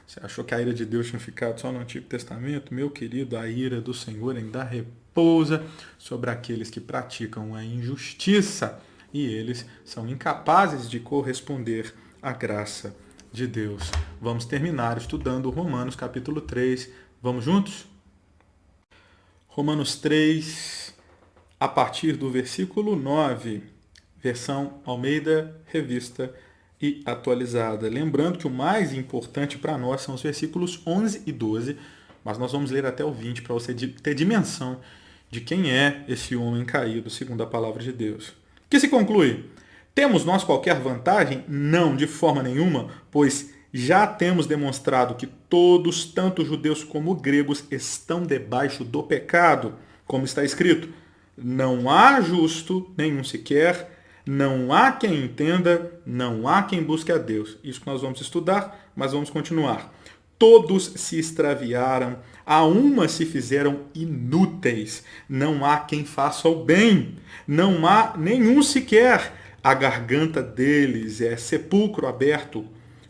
Você achou que a ira de Deus tinha ficado só no Antigo Testamento? Meu querido, a ira do Senhor ainda repousa sobre aqueles que praticam a injustiça. E eles são incapazes de corresponder à graça de Deus. Vamos terminar estudando Romanos capítulo 3. Vamos juntos? Romanos 3, a partir do versículo 9, versão Almeida, revista e atualizada. Lembrando que o mais importante para nós são os versículos 11 e 12, mas nós vamos ler até o 20 para você ter dimensão de quem é esse homem caído, segundo a palavra de Deus. Que se conclui, temos nós qualquer vantagem? Não, de forma nenhuma, pois já temos demonstrado que todos, tanto judeus como gregos, estão debaixo do pecado, como está escrito: não há justo, nenhum sequer, não há quem entenda, não há quem busque a Deus. Isso que nós vamos estudar, mas vamos continuar. Todos se extraviaram, a uma se fizeram inúteis. Não há quem faça o bem, não há nenhum sequer. A garganta deles é sepulcro aberto,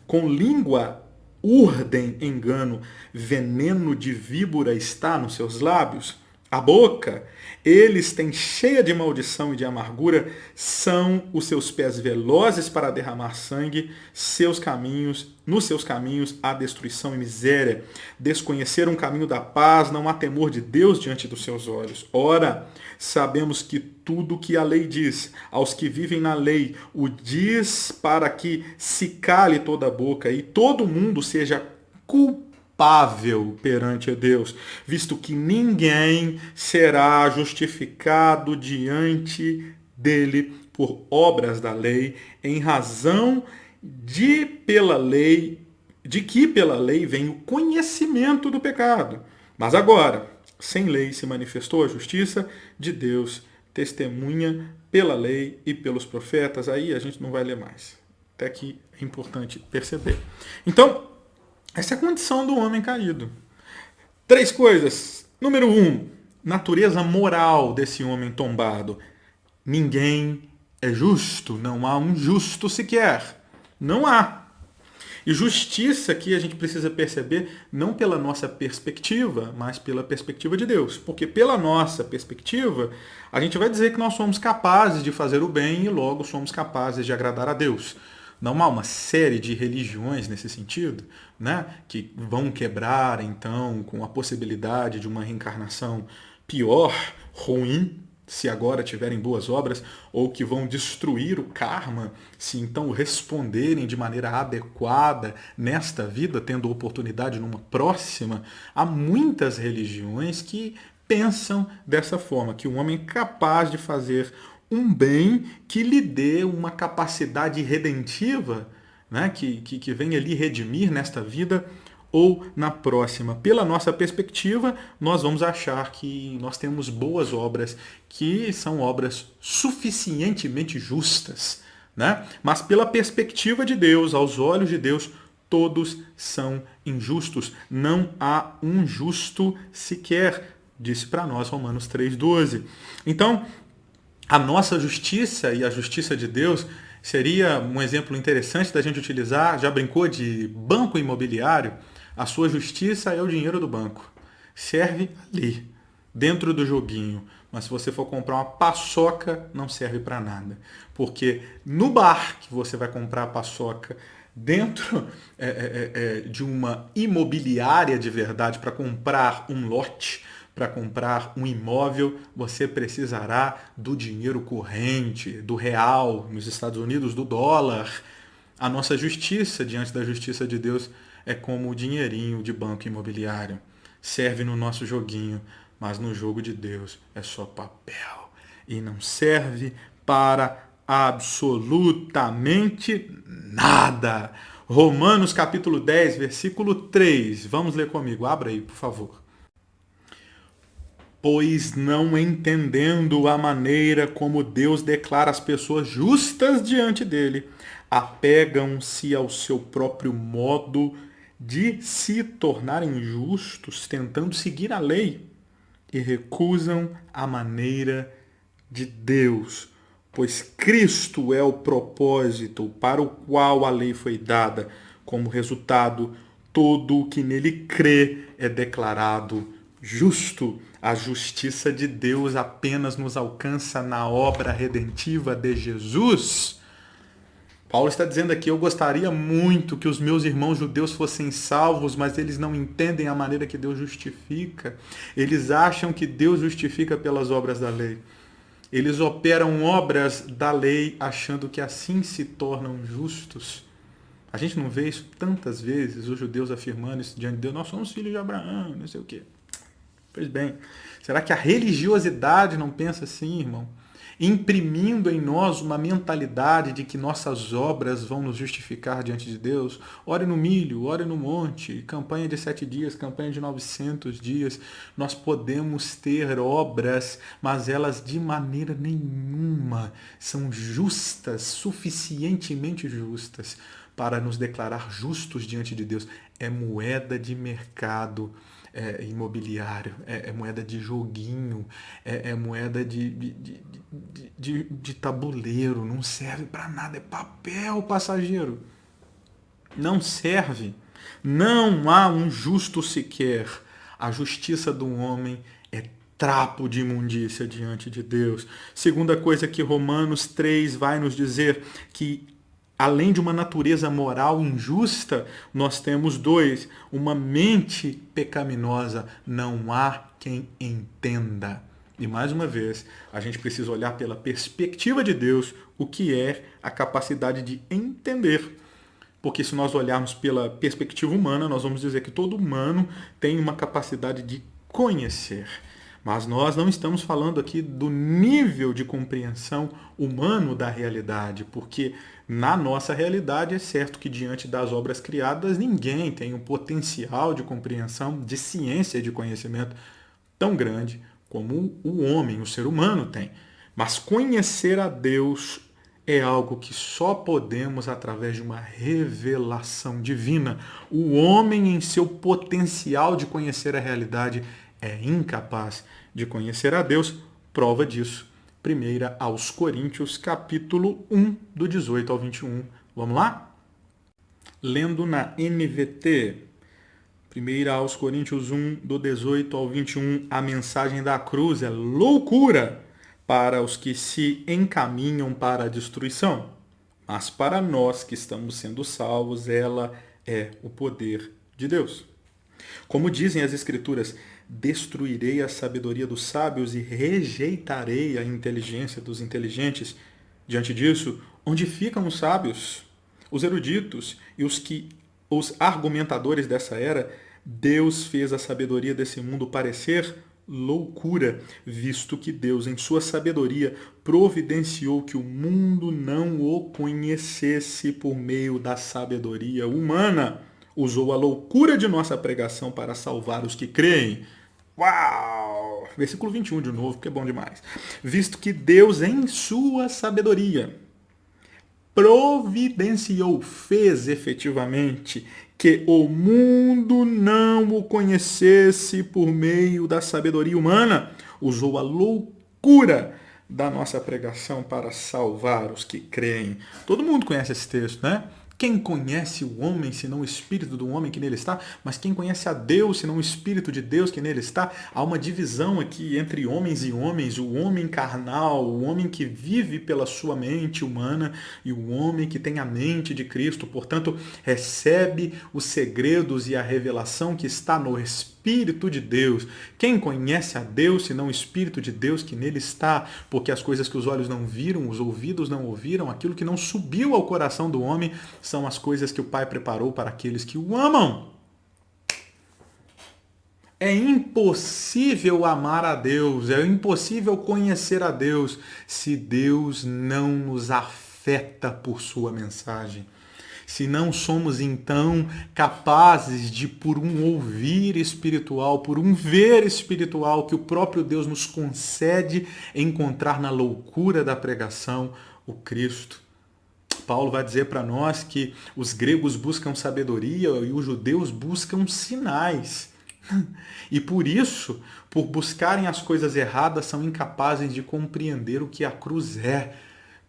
com língua urdem engano, veneno de víbora está nos seus lábios. A boca eles têm cheia de maldição e de amargura, são os seus pés velozes para derramar sangue, nos seus caminhos há destruição e miséria. Desconheceram o caminho da paz, não há temor de Deus diante dos seus olhos. Ora, sabemos que tudo o que a lei diz, aos que vivem na lei, o diz para que se cale toda a boca e todo mundo seja culpável perante a Deus, visto que ninguém será justificado diante dele por obras da lei, em razão de que pela lei vem o conhecimento do pecado. Mas agora, sem lei se manifestou a justiça de Deus, testemunha pela lei e pelos profetas. Aí a gente não vai ler mais. Até aqui é importante perceber. Então, essa é a condição do homem caído. 3 coisas. Número 1, natureza moral desse homem tombado. Ninguém é justo, não há um justo sequer. Não há. E justiça que a gente precisa perceber não pela nossa perspectiva, mas pela perspectiva de Deus. Porque pela nossa perspectiva, a gente vai dizer que nós somos capazes de fazer o bem e logo somos capazes de agradar a Deus. Não há uma série de religiões nesse sentido, né, que vão quebrar, então, com a possibilidade de uma reencarnação pior, ruim, se agora tiverem boas obras, ou que vão destruir o karma, se então responderem de maneira adequada nesta vida, tendo oportunidade numa próxima. Há muitas religiões que pensam dessa forma, que o homem é capaz de fazer um bem que lhe dê uma capacidade redentiva, né, que venha lhe redimir nesta vida ou na próxima. Pela nossa perspectiva, nós vamos achar que nós temos boas obras, que são obras suficientemente justas, né? Mas pela perspectiva de Deus, aos olhos de Deus, todos são injustos. Não há um justo sequer, disse para nós Romanos 3,12. Então, a nossa justiça e a justiça de Deus seria um exemplo interessante da gente utilizar. Já brincou de banco imobiliário? A sua justiça é o dinheiro do banco. Serve ali, dentro do joguinho. Mas se você for comprar uma paçoca, não serve para nada. Porque no bar que você vai comprar a paçoca, dentro de uma imobiliária de verdade, para comprar um lote, para comprar um imóvel, você precisará do dinheiro corrente, do real, nos Estados Unidos, do dólar. A nossa justiça diante da justiça de Deus é como o dinheirinho de banco imobiliário. Serve no nosso joguinho, mas no jogo de Deus é só papel. E não serve para absolutamente nada. Romanos capítulo 10, versículo 3. Vamos ler comigo. Abra aí, por favor. Pois não entendendo a maneira como Deus declara as pessoas justas diante dele, apegam-se ao seu próprio modo de se tornarem justos, tentando seguir a lei, e recusam a maneira de Deus. Pois Cristo é o propósito para o qual a lei foi dada. Como resultado, todo o que nele crê é declarado justo. A justiça de Deus apenas nos alcança na obra redentiva de Jesus. Paulo está dizendo aqui: eu gostaria muito que os meus irmãos judeus fossem salvos, mas eles não entendem a maneira que Deus justifica. Eles acham que Deus justifica pelas obras da lei. Eles operam obras da lei achando que assim se tornam justos. A gente não vê isso tantas vezes, os judeus afirmando isso diante de Deus: nós somos filhos de Abraão, não sei o quê. Pois bem, será que a religiosidade não pensa assim, irmão? imprimindo em nós uma mentalidade de que nossas obras vão nos justificar diante de Deus. Ore no milho, ore no monte, campanha de 7 dias, campanha de 900 dias. Nós podemos ter obras, mas elas de maneira nenhuma são justas, suficientemente justas para nos declarar justos diante de Deus. É moeda de mercado imobiliário, é moeda de joguinho, é moeda de tabuleiro, não serve para nada, é papel passageiro. Não serve. Não há um justo sequer. A justiça do homem é trapo de imundícia diante de Deus. Segunda coisa que Romanos 3 vai nos dizer, que além de uma natureza moral injusta, nós temos dois: uma mente pecaminosa. Não há quem entenda. E mais uma vez, a gente precisa olhar pela perspectiva de Deus o que é a capacidade de entender. Porque se nós olharmos pela perspectiva humana, nós vamos dizer que todo humano tem uma capacidade de conhecer. Mas nós não estamos falando aqui do nível de compreensão humano da realidade, porque na nossa realidade é certo que diante das obras criadas ninguém tem um potencial de compreensão, de ciência, de conhecimento tão grande como o homem, o ser humano tem. Mas conhecer a Deus é algo que só podemos através de uma revelação divina. O homem, em seu potencial de conhecer a realidade, é incapaz de conhecer a Deus. Prova disso, 1 aos Coríntios, capítulo 1, do 18 ao 21. Vamos lá? Lendo na NVT, 1 aos Coríntios 1, do 18 ao 21, a mensagem da cruz é loucura para os que se encaminham para a destruição, mas para nós que estamos sendo salvos, ela é o poder de Deus. Como dizem as Escrituras, destruirei a sabedoria dos sábios e rejeitarei a inteligência dos inteligentes. Diante disso, onde ficam os sábios, os eruditos e os argumentadores dessa era? Deus fez a sabedoria desse mundo parecer loucura, visto que Deus, em sua sabedoria, providenciou que o mundo não o conhecesse por meio da sabedoria humana. Usou a loucura de nossa pregação para salvar os que creem. Uau! Versículo 21 de novo, porque é bom demais. Visto que Deus, em sua sabedoria, providenciou, fez efetivamente que o mundo não o conhecesse por meio da sabedoria humana, usou a loucura da nossa pregação para salvar os que creem. Todo mundo conhece esse texto, né? Quem conhece o homem, senão o espírito do homem que nele está? Mas quem conhece a Deus, senão o espírito de Deus que nele está? Há uma divisão aqui entre homens e homens, o homem carnal, o homem que vive pela sua mente humana e o homem que tem a mente de Cristo, portanto, recebe os segredos e a revelação que está no Espírito de Deus. Quem conhece a Deus, senão o Espírito de Deus que nele está? Porque as coisas que os olhos não viram, os ouvidos não ouviram, aquilo que não subiu ao coração do homem, são as coisas que o Pai preparou para aqueles que o amam. É impossível amar a Deus, é impossível conhecer a Deus se Deus não nos afeta por sua mensagem. Se não somos, então, capazes de, por um ouvir espiritual, por um ver espiritual que o próprio Deus nos concede, encontrar na loucura da pregação o Cristo. Paulo vai dizer para nós que os gregos buscam sabedoria e os judeus buscam sinais. E por isso, por buscarem as coisas erradas, são incapazes de compreender o que a cruz é.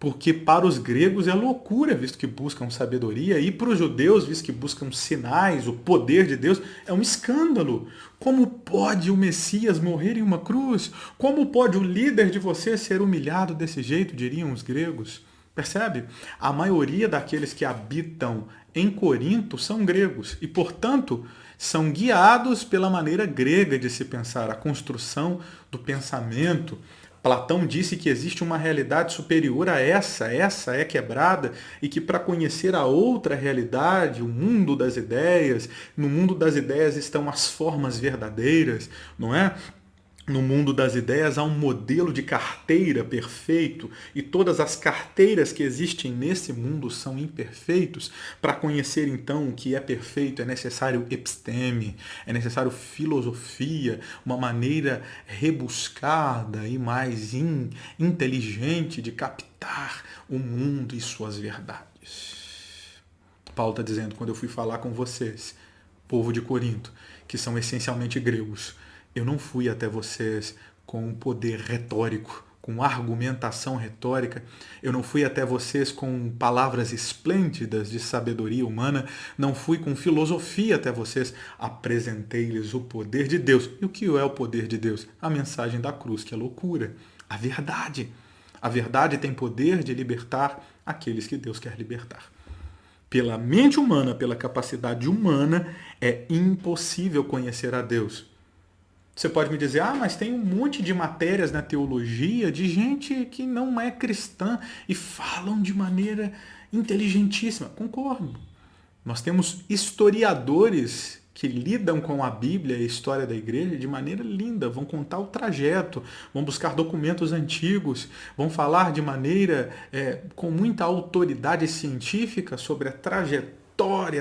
Porque para os gregos é loucura, visto que buscam sabedoria, e para os judeus, visto que buscam sinais, o poder de Deus, é um escândalo. Como pode o Messias morrer em uma cruz? Como pode o líder de você ser humilhado desse jeito, diriam os gregos? Percebe? A maioria daqueles que habitam em Corinto são gregos e, portanto, são guiados pela maneira grega de se pensar, a construção do pensamento. Platão disse que existe uma realidade superior a essa é quebrada, e que para conhecer a outra realidade, o mundo das ideias, no mundo das ideias estão as formas verdadeiras, não é? No mundo das ideias há um modelo de carteira perfeito e todas as carteiras que existem nesse mundo são imperfeitos. Para conhecer então o que é perfeito é necessário episteme, é necessário filosofia, uma maneira rebuscada e mais inteligente de captar o mundo e suas verdades. Paulo está dizendo, quando eu fui falar com vocês, povo de Corinto, que são essencialmente gregos, eu não fui até vocês com um poder retórico, com argumentação retórica. Eu não fui até vocês com palavras esplêndidas de sabedoria humana. Não fui com filosofia até vocês. Apresentei-lhes o poder de Deus. E o que é o poder de Deus? A mensagem da cruz, que é loucura. A verdade. A verdade tem poder de libertar aqueles que Deus quer libertar. Pela mente humana, pela capacidade humana, é impossível conhecer a Deus. Você pode me dizer, mas tem um monte de matérias na teologia de gente que não é cristã e falam de maneira inteligentíssima. Concordo. Nós temos historiadores que lidam com a Bíblia e a história da igreja de maneira linda, vão contar o trajeto, vão buscar documentos antigos, vão falar de maneira com muita autoridade científica sobre a trajetória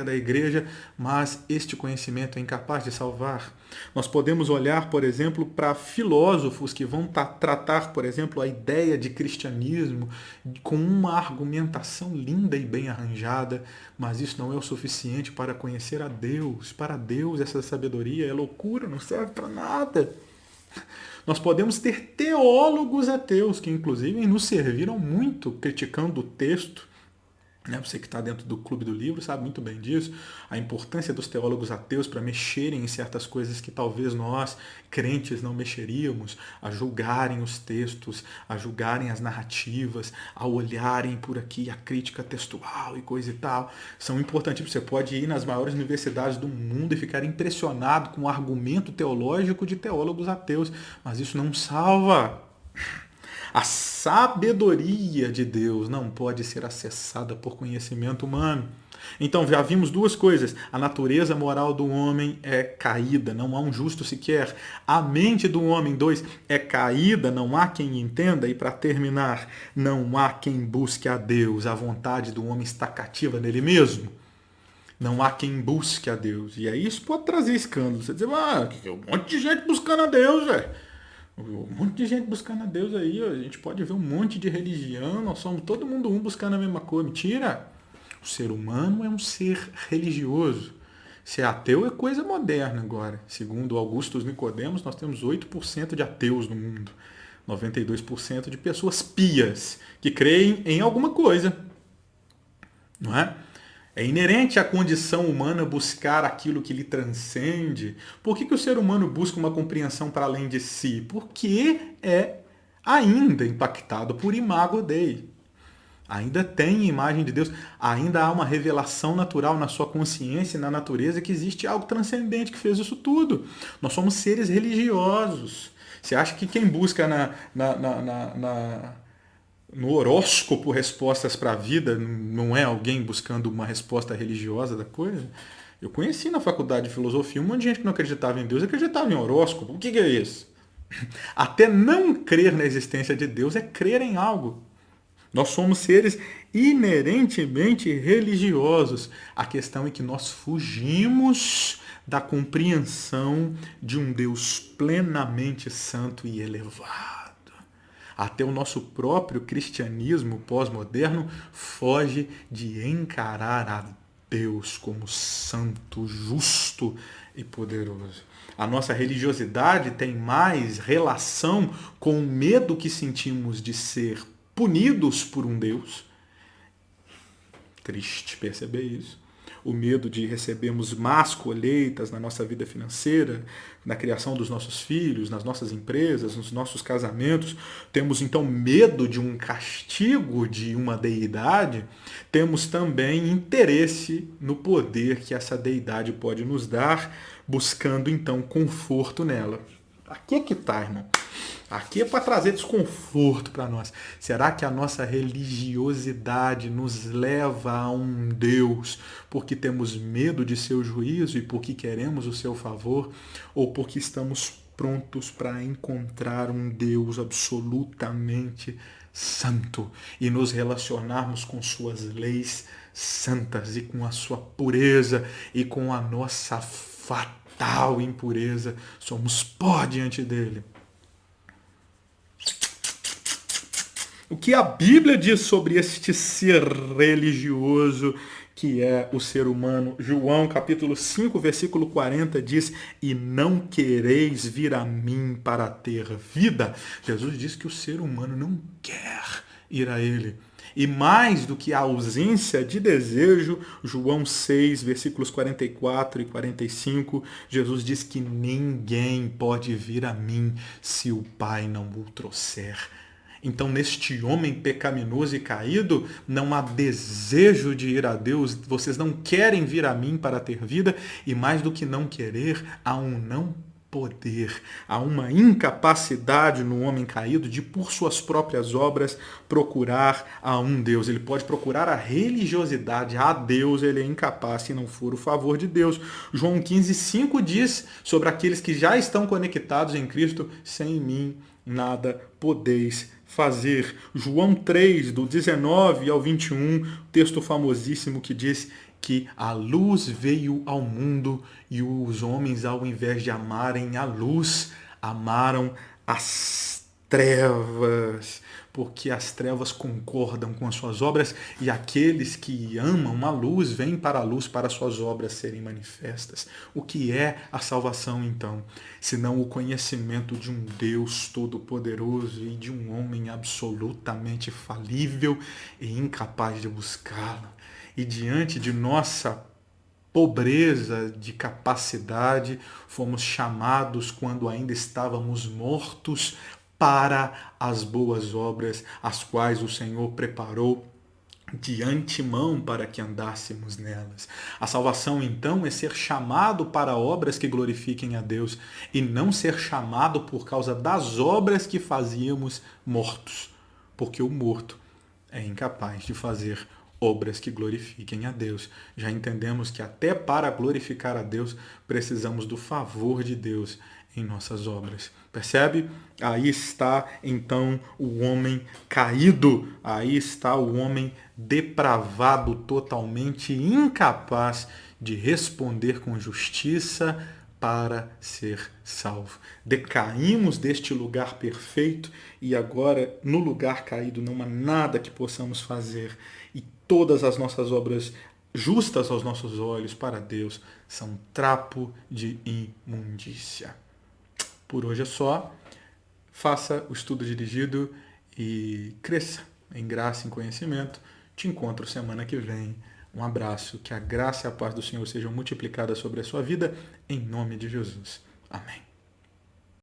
da igreja, mas este conhecimento é incapaz de salvar. Nós podemos olhar, por exemplo, para filósofos que vão tratar, por exemplo, a ideia de cristianismo com uma argumentação linda e bem arranjada, mas isso não é o suficiente para conhecer a Deus. Para Deus, essa sabedoria é loucura, não serve para nada. Nós podemos ter teólogos ateus que, inclusive, nos serviram muito criticando o texto. Você que está dentro do Clube do Livro sabe muito bem disso, a importância dos teólogos ateus para mexerem em certas coisas que talvez nós, crentes, não mexeríamos, a julgarem os textos, a julgarem as narrativas, a olharem por aqui a crítica textual e coisa e tal. São importantes. Você pode ir nas maiores universidades do mundo e ficar impressionado com o argumento teológico de teólogos ateus, mas isso não salva. A sabedoria de Deus não pode ser acessada por conhecimento humano. Então já vimos duas coisas. A natureza moral do homem é caída, não há um justo sequer. A mente do homem, 2, é caída, não há quem entenda. E para terminar, não há quem busque a Deus. A vontade do homem está cativa nele mesmo. Não há quem busque a Deus. E aí isso pode trazer escândalo. Você diz, um monte de gente buscando a Deus, velho. Um monte de gente buscando a Deus aí, ó. A gente pode ver um monte de religião, nós somos todo mundo buscando a mesma coisa. Mentira! O ser humano é um ser religioso. Ser ateu é coisa moderna agora. Segundo Augusto Nicodemos, nós temos 8% de ateus no mundo. 92% de pessoas pias, que creem em alguma coisa. Não é? É inerente à condição humana buscar aquilo que lhe transcende. Por que o ser humano busca uma compreensão para além de si? Porque é ainda impactado por imago Dei. Ainda tem imagem de Deus. Ainda há uma revelação natural na sua consciência e na natureza que existe algo transcendente que fez isso tudo. Nós somos seres religiosos. Você acha que quem busca no horóscopo respostas para a vida não é alguém buscando uma resposta religiosa da coisa? Eu conheci na faculdade de filosofia um monte de gente que não acreditava em Deus, acreditava em horóscopo. O que é isso? Até não crer na existência de Deus é crer em algo. Nós somos seres inerentemente religiosos. A questão é que nós fugimos da compreensão de um Deus plenamente santo e elevado. Até o nosso próprio cristianismo pós-moderno foge de encarar a Deus como santo, justo e poderoso. A nossa religiosidade tem mais relação com o medo que sentimos de ser punidos por um Deus. Triste perceber isso. O medo de recebermos más colheitas na nossa vida financeira, na criação dos nossos filhos, nas nossas empresas, nos nossos casamentos. Temos então medo de um castigo de uma deidade. Temos também interesse no poder que essa deidade pode nos dar, buscando então conforto nela. Aqui é que está, irmão. Aqui é para trazer desconforto para nós. Será que a nossa religiosidade nos leva a um Deus porque temos medo de seu juízo e porque queremos o seu favor? Ou porque estamos prontos para encontrar um Deus absolutamente santo e nos relacionarmos com suas leis santas e com a sua pureza e com a nossa fatal impureza. Somos pó diante dele. O que a Bíblia diz sobre este ser religioso que é o ser humano? João capítulo 5, versículo 40 diz: e não quereis vir a mim para ter vida. Jesus diz que o ser humano não quer ir a ele. E mais do que a ausência de desejo, João 6, versículos 44 e 45, Jesus diz que ninguém pode vir a mim se o Pai não o trouxer. Então, neste homem pecaminoso e caído, não há desejo de ir a Deus. Vocês não querem vir a mim para ter vida. E mais do que não querer, há um não poder. Há uma incapacidade no homem caído de, por suas próprias obras, procurar a um Deus. Ele pode procurar a religiosidade. A Deus ele é incapaz se não for o favor de Deus. João 15:5 diz sobre aqueles que já estão conectados em Cristo: sem mim nada podeis fazer. João 3, do 19 ao 21, texto famosíssimo que diz que a luz veio ao mundo e os homens, ao invés de amarem a luz, amaram as trevas, porque as trevas concordam com as suas obras e aqueles que amam a luz vêm para a luz para suas obras serem manifestas. O que é a salvação, então? Senão o conhecimento de um Deus todo-poderoso e de um homem absolutamente falível e incapaz de buscá-lo. E diante de nossa pobreza de capacidade, fomos chamados quando ainda estávamos mortos para as boas obras, as quais o Senhor preparou de antemão para que andássemos nelas. A salvação, então, é ser chamado para obras que glorifiquem a Deus e não ser chamado por causa das obras que fazíamos mortos, porque o morto é incapaz de fazer obras que glorifiquem a Deus. Já entendemos que até para glorificar a Deus precisamos do favor de Deus em nossas obras. Percebe? Aí está então o homem caído, aí está o homem depravado, totalmente incapaz de responder com justiça para ser salvo. Decaímos deste lugar perfeito e agora no lugar caído não há nada que possamos fazer e todas as nossas obras justas aos nossos olhos para Deus são trapo de imundícia. Por hoje é só. Faça o estudo dirigido e cresça em graça e em conhecimento. Te encontro semana que vem. Um abraço. Que a graça e a paz do Senhor sejam multiplicadas sobre a sua vida, em nome de Jesus. Amém.